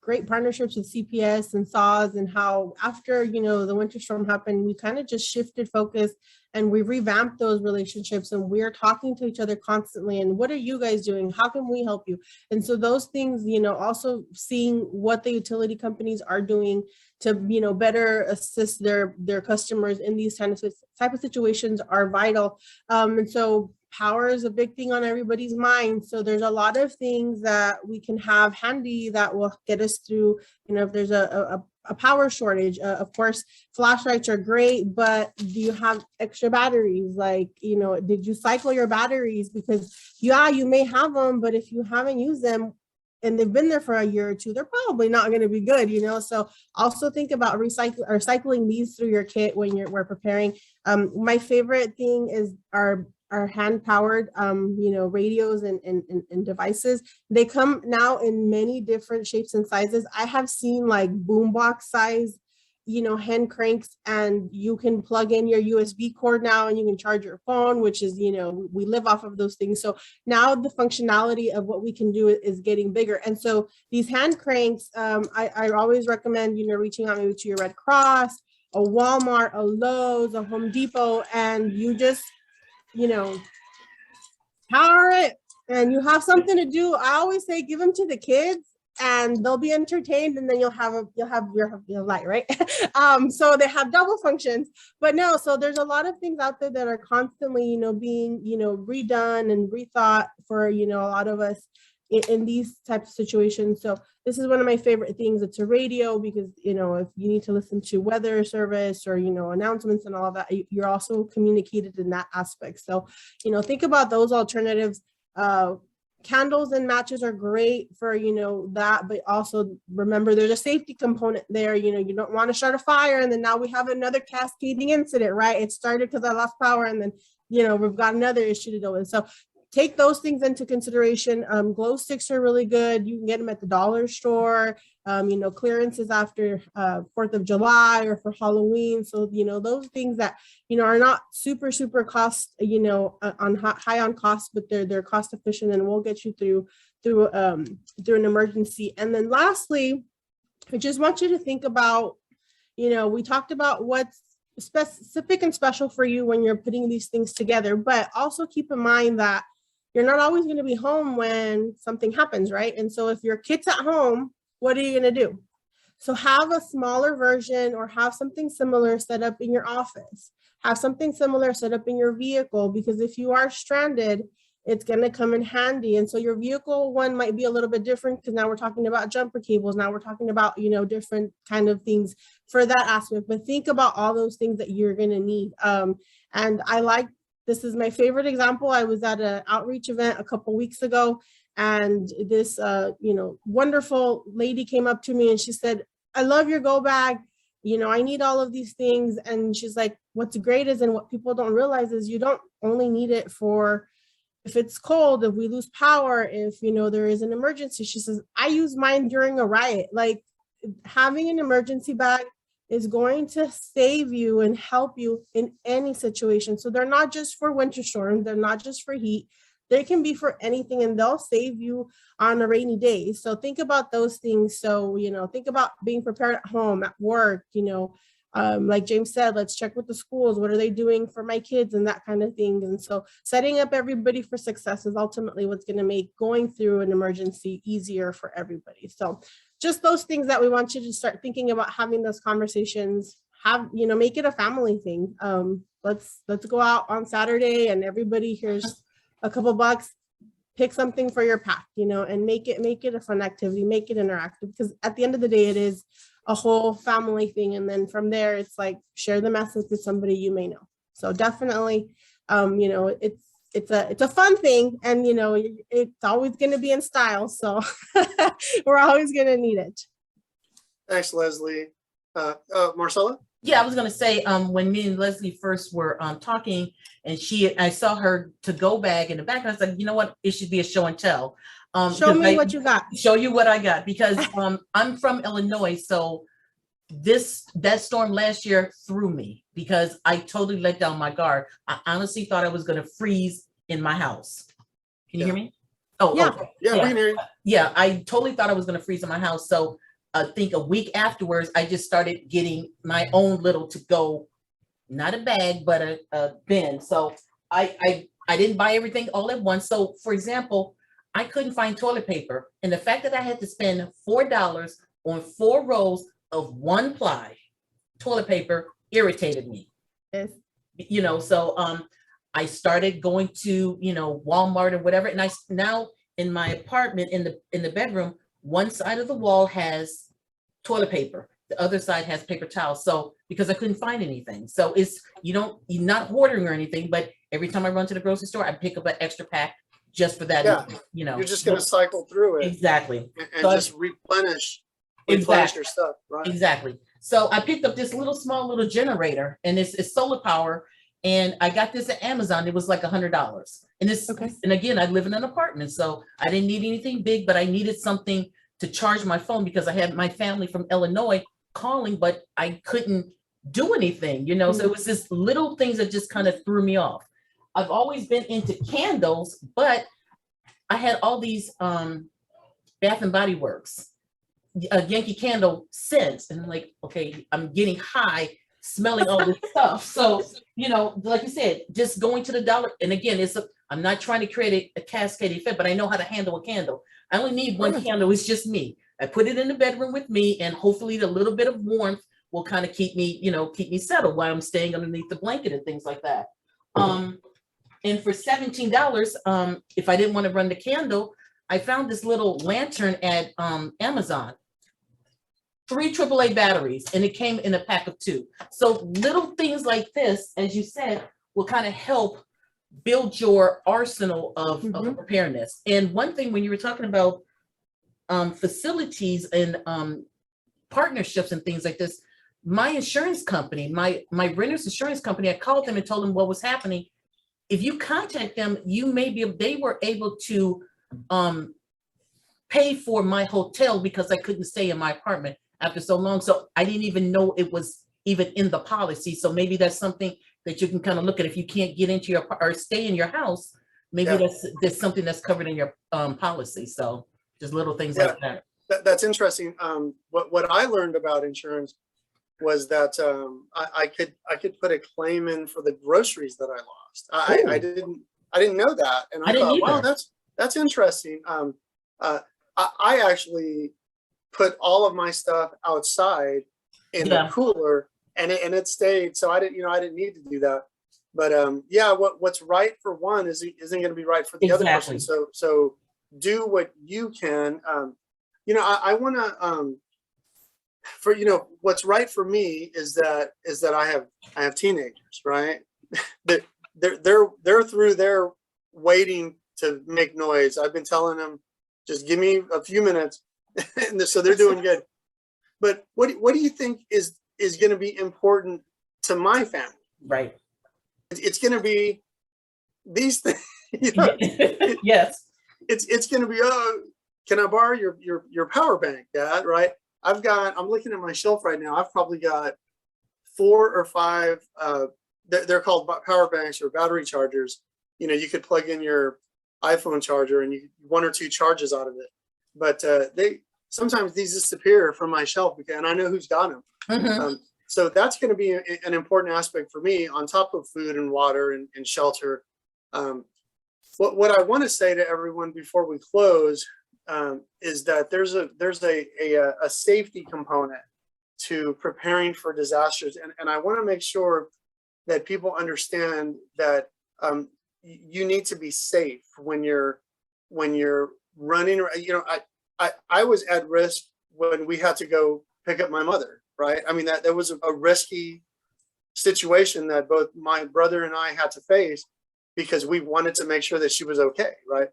great partnerships with CPS and SAWS, and how after, the winter storm happened, we kind of just shifted focus and we revamped those relationships, and we're talking to each other constantly. And what are you guys doing? How can we help you? And so those things, also seeing what the utility companies are doing to, better assist their customers in these type of situations are vital. And so power is a big thing on everybody's mind. So there's a lot of things that we can have handy that will get us through, if there's a power shortage. Of course, flashlights are great, but do you have extra batteries? Like, did you cycle your batteries? Because you may have them, but if you haven't used them and they've been there for a year or two, they're probably not going to be good, So also think about cycling these through your kit when we're preparing. My favorite thing is our hand powered, radios and devices. They come now in many different shapes and sizes. I have seen like boombox size, hand cranks, and you can plug in your USB cord now and you can charge your phone, which is, we live off of those things. So now the functionality of what we can do is getting bigger. And so these hand cranks, I always recommend, reaching out maybe to your Red Cross, a Walmart, a Lowe's, a Home Depot, and you just, power it, and you have something to do. I always say give them to the kids and they'll be entertained, and then you'll have your light, right? So they have double functions. But no, so there's a lot of things out there that are constantly, being, redone and rethought for, a lot of us in these types of situations. So this is one of my favorite things. It's a radio because, if you need to listen to weather service or, announcements and all of that, you're also communicated in that aspect. So, think about those alternatives. Candles and matches are great for, that, but also remember there's a safety component there. You don't want to start a fire and then now we have another cascading incident, right? It started because I lost power and then, we've got another issue to deal with. So take those things into consideration. Glow sticks are really good. You can get them at the dollar store, clearances after 4th of July or for Halloween. So, those things that, are not super cost, high on cost, but they're cost efficient and will get you through an emergency. And then lastly, I just want you to think about, we talked about what's specific and special for you when you're putting these things together, but also keep in mind that you're not always going to be home when something happens, right? And so if your kid's at home, what are you going to do? So have a smaller version or have something similar set up in your office. Have something similar set up in your vehicle, because if you are stranded, it's going to come in handy. And so your vehicle one might be a little bit different because now we're talking about jumper cables. Now we're talking about, different kind of things for that aspect. But think about all those things that you're going to need. And this is my favorite example. I was at an outreach event a couple weeks ago, and this, wonderful lady came up to me and she said, "I love your go bag. I need all of these things." And she's like, "What's great is, and what people don't realize is you don't only need it for if it's cold, if we lose power, if, there is an emergency." She says, "I use mine during a riot." Like, having an emergency bag is going to save you and help you in any situation. So they're not just for winter storms, they're not just for heat, they can be for anything, and they'll save you on a rainy day. So think about those things. So, think about being prepared at home, at work, like James said, let's check with the schools. What are they doing for my kids and that kind of thing. And so setting up everybody for success is ultimately what's going to make going through an emergency easier for everybody. So just those things that we want you to start thinking about, having those conversations, make it a family thing. Let's go out on Saturday and everybody, here's a couple bucks, pick something for your pack, and make it a fun activity, make it interactive, because at the end of the day, it is a whole family thing. And then from there, it's like, share the message with somebody you may know. So definitely, it's a fun thing, and it's always going to be in style. So we're always going to need it. Thanks, Leslie. Marcella? Yeah, I was gonna say, when me and Leslie first were talking, and I saw her to-go bag in the back, and I was like, you know what, it should be a show and tell. Show Because me what you got. show you what I got, because I'm from Illinois, so that storm last year threw me because I totally let down my guard. I honestly thought I was gonna freeze in my house. Can you hear Yeah. me? Oh, Yeah. okay. Yeah, we can hear you. Yeah, I totally thought I was gonna freeze in my house. So I think a week afterwards, I just started getting my own little to-go, not a bag, but a bin. So I didn't buy everything all at once. So for example, I couldn't find toilet paper. And the fact that I had to spend $4 on 4 rolls of 1-ply toilet paper irritated me. Yes. So I started going to, Walmart or whatever. And I now in my apartment in the bedroom, one side of the wall has toilet paper, the other side has paper towels. So because I couldn't find anything. So you're not hoarding or anything, but every time I run to the grocery store, I pick up an extra pack just for that. Yeah. You're just going to cycle through it. Exactly. And So just replenish Exactly. your stuff, right? Exactly. So I picked up this small little generator, and it's solar power. And I got this at Amazon. It was like $100. And Okay. and again, I live in an apartment, so I didn't need anything big, but I needed something to charge my phone because I had my family from Illinois calling, but I couldn't do anything, So it was just little things that just kind of threw me off. I've always been into candles, but I had all these Bath and Body Works Yankee Candle scents, and I'm like, okay, I'm getting high smelling all this stuff. So, like you said, just going to the dollar. And again, I'm not trying to create a cascade effect, but I know how to handle a candle. I only need one candle. It's just me. I put it in the bedroom with me, and hopefully the little bit of warmth will kind of keep me settled while I'm staying underneath the blanket and things like that. And for $17, if I didn't want to run the candle, I found this little lantern at Amazon. 3 AAA batteries, and it came in a pack of 2. So little things like this, as you said, will kind of help build your arsenal of preparedness. And one thing, when you were talking about facilities and partnerships and things like this, my insurance company, my renter's insurance company, I called them and told them what was happening. If you contact them, they were able to pay for my hotel because I couldn't stay in my apartment after so long. So I didn't even know it was even in the policy. So maybe that's something that you can kind of look at. If you can't get into or stay in your house, maybe there's something that's covered in your policy. So just little things like that. That's interesting. What I learned about insurance was that I could put a claim in for the groceries that I lost. I didn't know that, and I thought, wow, that's interesting. I actually put all of my stuff outside in the cooler, and it stayed. So I didn't need to do that. But what's right for one isn't going to be right for the other person. So do what you can. I want to what's right for me is that I have teenagers, right? They're through there waiting to make noise. I've been telling them, just give me a few minutes. And so they're doing good. But what do you think is going to be important to my family? Right. It's going to be these things. Yes. It's going to be, can I borrow your power bank, Dad? Right. I'm looking at my shelf right now. I've probably got 4 or 5. They're called power banks or battery chargers. You could plug in your iPhone charger and 1 or 2 charges out of it. But sometimes these disappear from my shelf, and I know who's got them. So that's going to be an important aspect for me, on top of food and water and shelter. What I want to say to everyone before we close is that there's a safety component to preparing for disasters, and I want to make sure that people understand that you need to be safe when you're running. I was at risk when we had to go pick up my mother, right? I mean, that was a risky situation that both my brother and I had to face because we wanted to make sure that she was okay, right?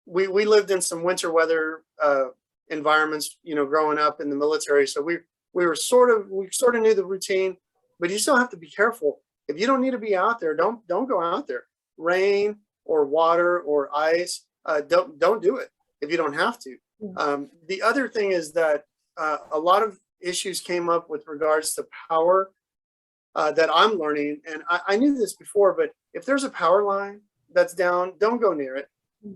We lived in some winter weather environments, growing up in the military. So we sort of knew the routine, but you still have to be careful. If you don't need to be out there, don't go out there. Rain or water or ice, don't do it if you don't have to. The other thing is that a lot of issues came up with regards to power that I'm learning, and I knew this before, but if there's a power line that's down, don't go near it.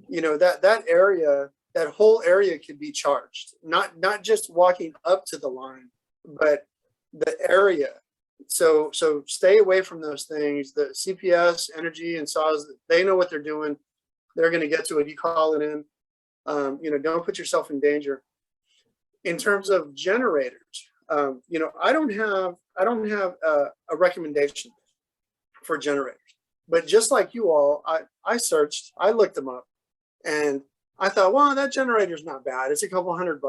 You know, that whole area could be charged, not just walking up to the line, but the area. So stay away from those things. The CPS, Energy, and SAWS, they know what they're doing. They're going to get to it. You call it in. You know, don't put yourself in danger. In terms of generators, you know, I don't have a recommendation for generators, but just like you all, I searched, I looked them up, and I thought, well, that generator's not bad. It's a couple $100.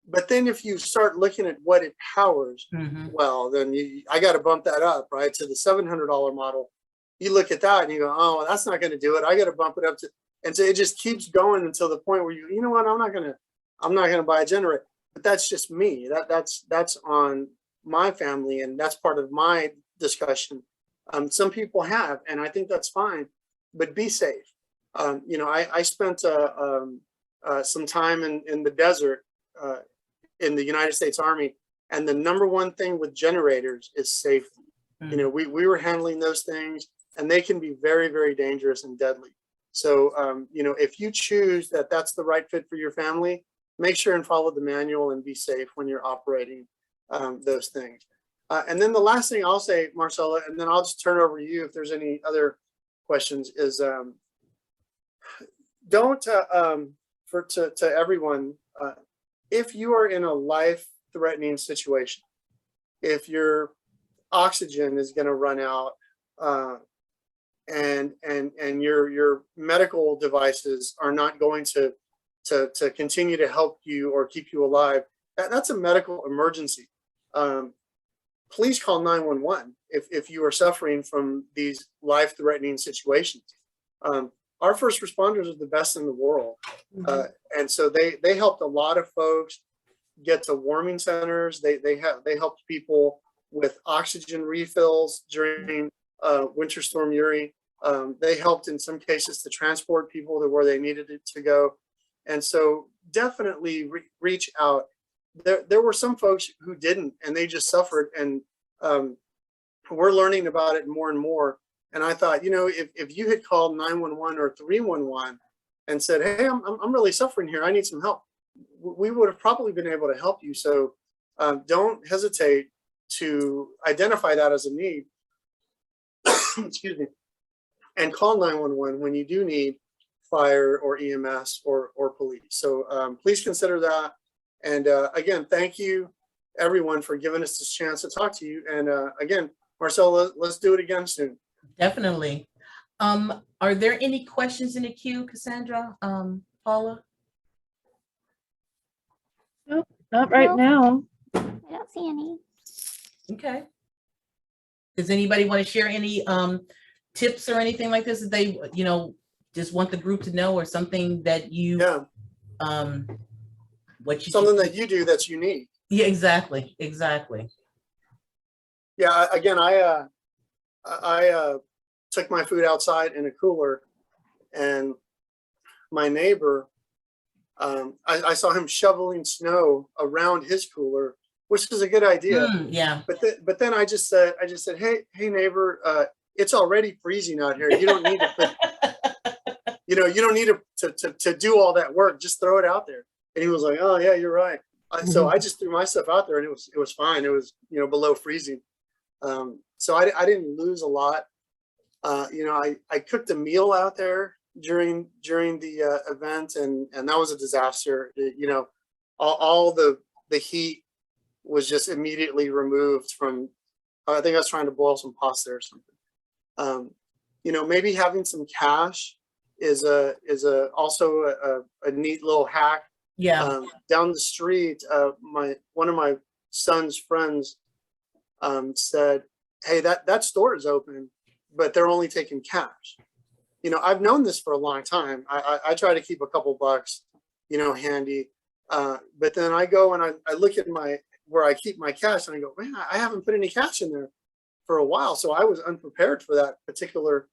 But then if you start looking at what it powers, well, then I got to bump that up, right, to the $700 model. You look at that and you go, oh, well, that's not going to do it. I got to bump it up to, and so it just keeps going until the point where you know what, I'm not gonna buy a generator. But that's just me. That's on my family, and that's part of my discussion. Some people have, and I think that's fine, but be safe. You know, I spent some time in the desert in the United States Army, and the number one thing with generators is safety. You know, we were handling those things, and they can be very, very dangerous and deadly. So, you know, if you choose that that's the right fit for your family, make sure and follow the manual and be safe when you're operating those things. And then the last thing I'll say, Marcella, and then I'll just turn it over to you if there's any other questions, is don't, to everyone, if you are in a life-threatening situation, if your oxygen is going to run out, and your medical devices are not going to continue to help you or keep you alive, that's a medical emergency. Please call 911 if you are suffering from these life-threatening situations. Our first responders are the best in the world, and so they helped a lot of folks get to warming centers. They helped people with oxygen refills during Winter Storm Uri. They helped in some cases to transport people to where they needed it to go. And so definitely reach out. There were some folks who didn't, and they just suffered. And we're learning about it more and more. And I thought, you know, if you had called 911 or 311 and said, hey, I'm really suffering here, I need some help, we would have probably been able to help you. So don't hesitate to identify that as a need. Excuse me. And call 911 when you do need fire or EMS or police. So please consider that. And again, thank you everyone for giving us this chance to talk to you. And again, Marcella, let's do it again soon. Definitely. Are there any questions in the queue, Cassandra, Paula? Nope, not right now. I don't see any. Okay. Does anybody want to share any tips or anything like this that they, you know, just want the group to know, or something that you, what you something that you do that's unique? Yeah, exactly. Yeah, again, I took my food outside in a cooler, and my neighbor, I saw him shoveling snow around his cooler, which is a good idea. Yeah. But then I just said, hey neighbor, it's already freezing out here. You don't need to put, you don't need to do all that work. Just throw it out there. And he was like, oh yeah, you're right. So I just threw my stuff out there, and it was fine. It was, below freezing. So I didn't lose a lot. I cooked a meal out there during the event, and that was a disaster. All the heat was just immediately removed from, I think I was trying to boil some pasta or something. Maybe having some cash is also a neat little hack. Yeah. Down the street, one of my son's friends said, hey, that store is open, but they're only taking cash. I've known this for a long time. I try to keep a couple bucks, handy. But then I go and I look at where I keep my cash, and I go, man, I haven't put any cash in there for a while. So I was unprepared for that particular,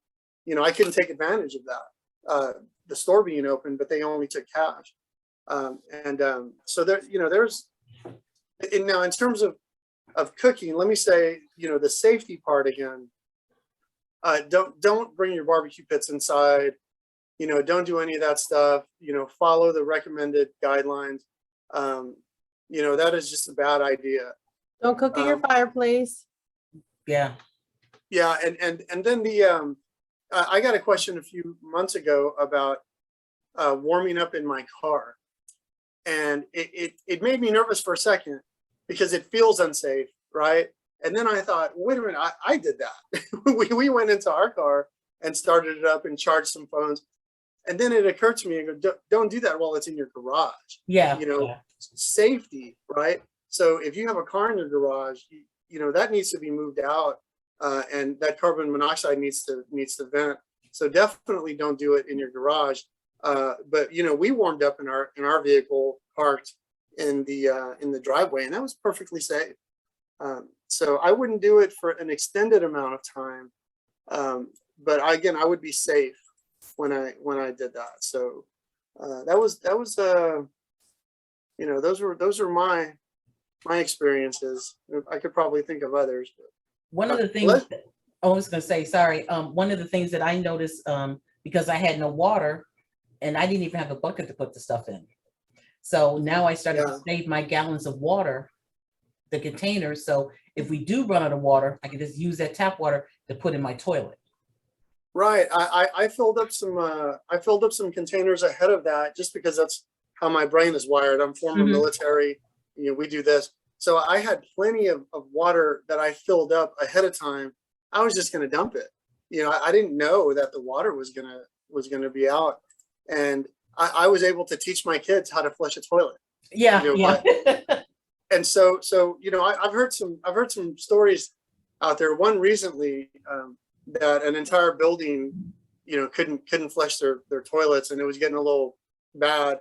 I couldn't take advantage of that. The store being open, but they only took cash. So there, now in terms of cooking, let me say, the safety part again, don't bring your barbecue pits inside, don't do any of that stuff, follow the recommended guidelines. That is just a bad idea. Don't cook in your fireplace. Yeah. Yeah. And then I got a question a few months ago about warming up in my car. And it made me nervous for a second because it feels unsafe, right? And then I thought, wait a minute, I did that. we went into our car and started it up and charged some phones. And then it occurred to me, I go, don't do that while it's in your garage. Yeah. Safety, right? So if you have a car in your garage, that needs to be moved out, and that carbon monoxide needs to vent. So definitely don't do it in your garage. But we warmed up in our vehicle parked in the driveway, and that was perfectly safe. So I wouldn't do it for an extended amount of time. But again, I would be safe when I did that. So that was those are my experiences. I could probably think of others. But One of the things I was going to say, sorry. One of the things that I noticed, because I had no water and I didn't even have a bucket to put the stuff in. So now I started to save my gallons of water, the containers. So if we do run out of water, I can just use that tap water to put in my toilet. Right. I filled up some containers ahead of that just because that's how my brain is wired. I'm former military. We do this. So I had plenty of water that I filled up ahead of time. I was just going to dump it. I didn't know that the water was gonna be out, and I was able to teach my kids how to flush a toilet. Yeah. And so I've heard some stories out there. One recently that an entire building couldn't flush their toilets, and it was getting a little bad.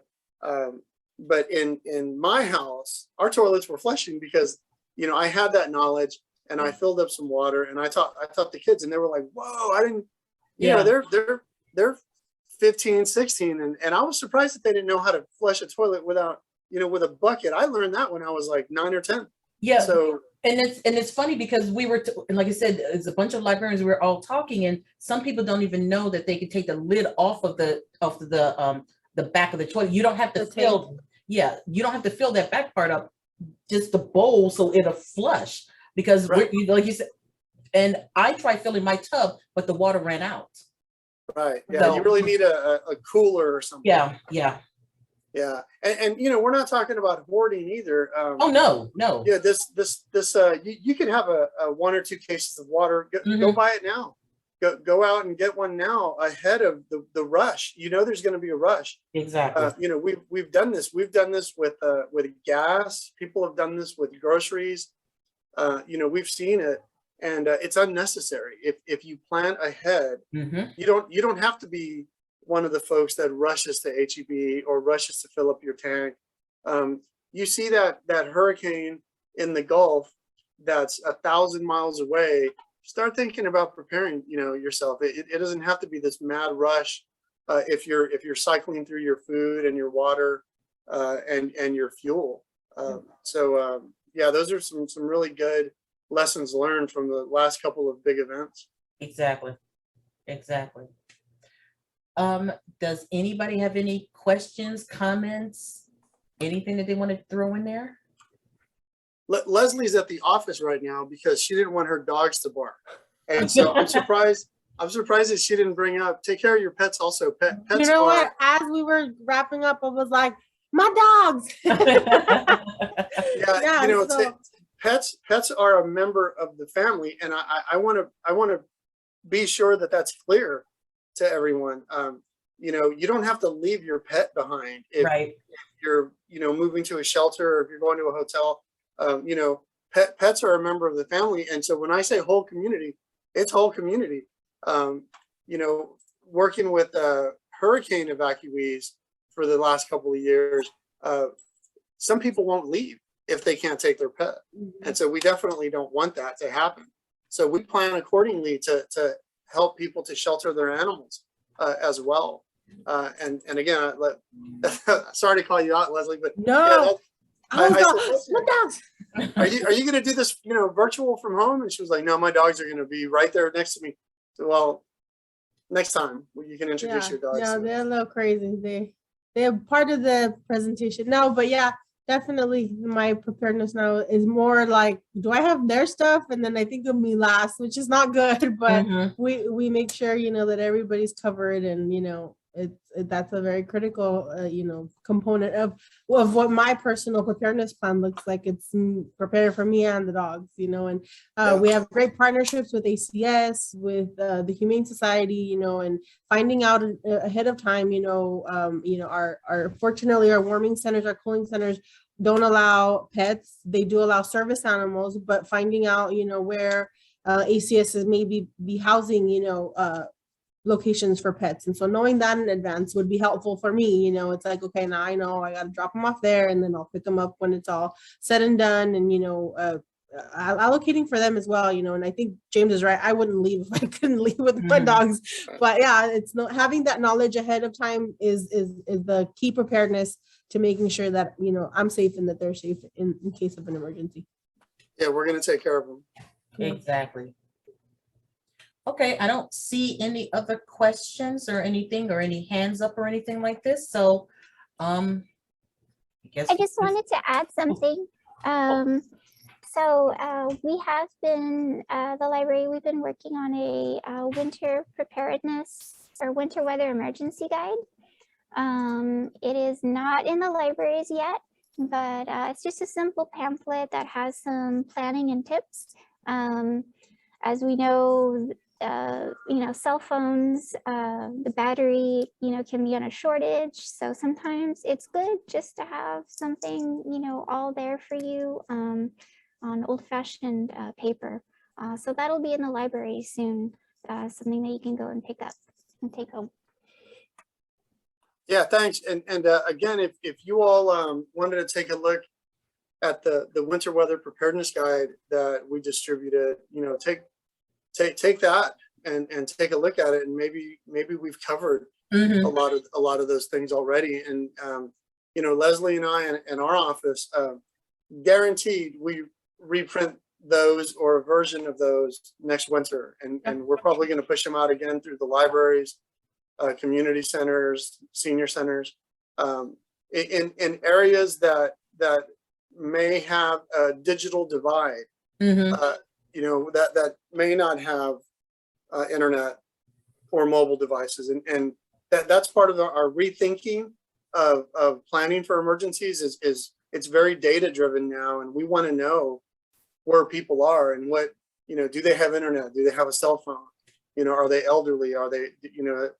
But in my house, our toilets were flushing because, I had that knowledge, and I filled up some water, and I taught the kids, and they were like, whoa, I didn't, they're 15, 16. And I was surprised that they didn't know how to flush a toilet without, with a bucket. I learned that when I was like 9 or 10. Yeah. So, and it's funny because we were, and like I said, it's a bunch of librarians. We were all talking, and some people don't even know that they could take the lid off of the back of the toilet. You don't have to fill. Yeah, you don't have to fill that back part up, just the bowl, so it'll flush. Because like you said, and I tried filling my tub, but the water ran out. Right. Yeah. So, you really need a cooler or something. Yeah. Yeah. And we're not talking about hoarding either. Oh no. Yeah. You can have a 1 or 2 cases of water. Go buy it now. Go out and get one now ahead of the rush. There's going to be a rush. Exactly. We've done this. We've done this with gas. People have done this with groceries. We've seen it, and it's unnecessary. If you plan ahead, you don't have to be one of the folks that rushes to HEB or rushes to fill up your tank. You see that hurricane in the Gulf that's 1,000 miles away. Start thinking about preparing, yourself. It doesn't have to be this mad rush. If you're cycling through your food and your water and your fuel. Those are some really good lessons learned from the last couple of big events. Exactly. Does anybody have any questions, comments, anything that they want to throw in there? Leslie's at the office right now because she didn't want her dogs to bark, and so I'm surprised that she didn't bring up take care of your pets. Also, pets. What? As we were wrapping up, I was like, my dogs. Pets are a member of the family, and I want to be sure that that's clear to everyone. You don't have to leave your pet behind if you're moving to a shelter or if you're going to a hotel. Pets are a member of the family, and so when I say whole community, it's whole community. Working with hurricane evacuees for the last couple of years, some people won't leave. if they can't take their pet. And so we definitely don't want that to happen. So we plan accordingly to help people to shelter their animals as well. And again, sorry to call you out, Leslie, but No. I said, Look out. are you going to do this, virtual from home? And she was like, no, my dogs are going to be right there next to me. So, well, next time you can introduce your dogs. Yeah, they're a little crazy. They're part of the presentation. No, but yeah, definitely my preparedness now is more like, do I have their stuff? And then I think of me last, which is not good, but we make sure, that everybody's covered, and, that's a very critical, component of what my personal preparedness plan looks like. It's prepared for me and the dogs, and we have great partnerships with ACS, with the Humane Society, and finding out ahead of time, fortunately our warming centers, our cooling centers don't allow pets. They do allow service animals, but finding out, where ACS is maybe be housing, locations for pets. And so knowing that in advance would be helpful for me. It's like, okay, now I know I got to drop them off there, and then I'll pick them up when it's all said and done. And, allocating for them as well, and I think James is right. I wouldn't leave if I couldn't leave with my dogs. But yeah, it's not having that knowledge ahead of time is the key preparedness to making sure that, I'm safe and that they're safe in case of an emergency. Yeah, we're going to take care of them. Exactly. Okay, I don't see any other questions or anything, or any hands up or anything like this. So, I guess I just wanted to add something. We have been, the library, we've been working on a winter preparedness or winter weather emergency guide. It is not in the libraries yet, but it's just a simple pamphlet that has some planning and tips. As we know, cell phones, the battery, can be on a shortage. So sometimes it's good just to have something, all there for you on old-fashioned paper. So that'll be in the library soon, something that you can go and pick up and take home. Yeah, thanks. And again, if you all wanted to take a look at the winter weather preparedness guide that we distributed, take that and take a look at it, and maybe we've covered a lot of those things already. And Leslie and I and our office guaranteed we reprint those or a version of those next winter, and we're probably going to push them out again through the libraries, community centers, senior centers, in areas that may have a digital divide, that may not have internet or mobile devices. And that's part of our rethinking of planning for emergencies is it's very data driven now. And we want to know where people are and what, do they have internet? Do they have a cell phone? Are they elderly? Are they,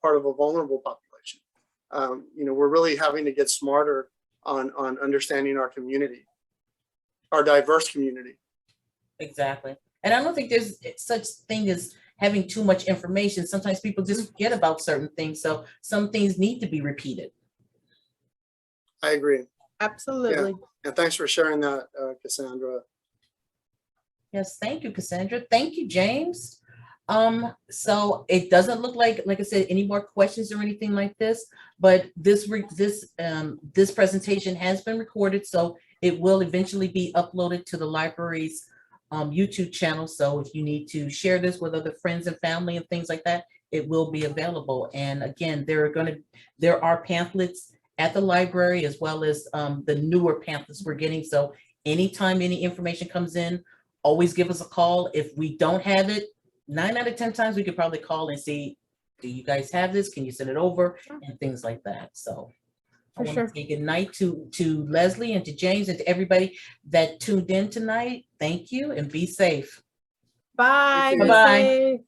part of a vulnerable population? We're really having to get smarter on understanding our community, our diverse community. Exactly. And I don't think there's such thing as having too much information. Sometimes people just forget about certain things. So some things need to be repeated. I agree. Absolutely. Yeah. And thanks for sharing that, Cassandra. Yes, thank you, Cassandra. Thank you, James. So it doesn't look like I said, any more questions or anything like this, but this presentation has been recorded, so it will eventually be uploaded to the library's YouTube channel. So if you need to share this with other friends and family and things like that, it will be available. And again, there are pamphlets at the library, as well as the newer pamphlets we're getting. So anytime any information comes in, always give us a call. If we don't have it, 9 out of 10 times we could probably call and see, do you guys have this? Can you send it over? And things like that. So I want to say good night to Leslie and to James and to everybody that tuned in tonight. Thank you and be safe. Bye. Bye-bye.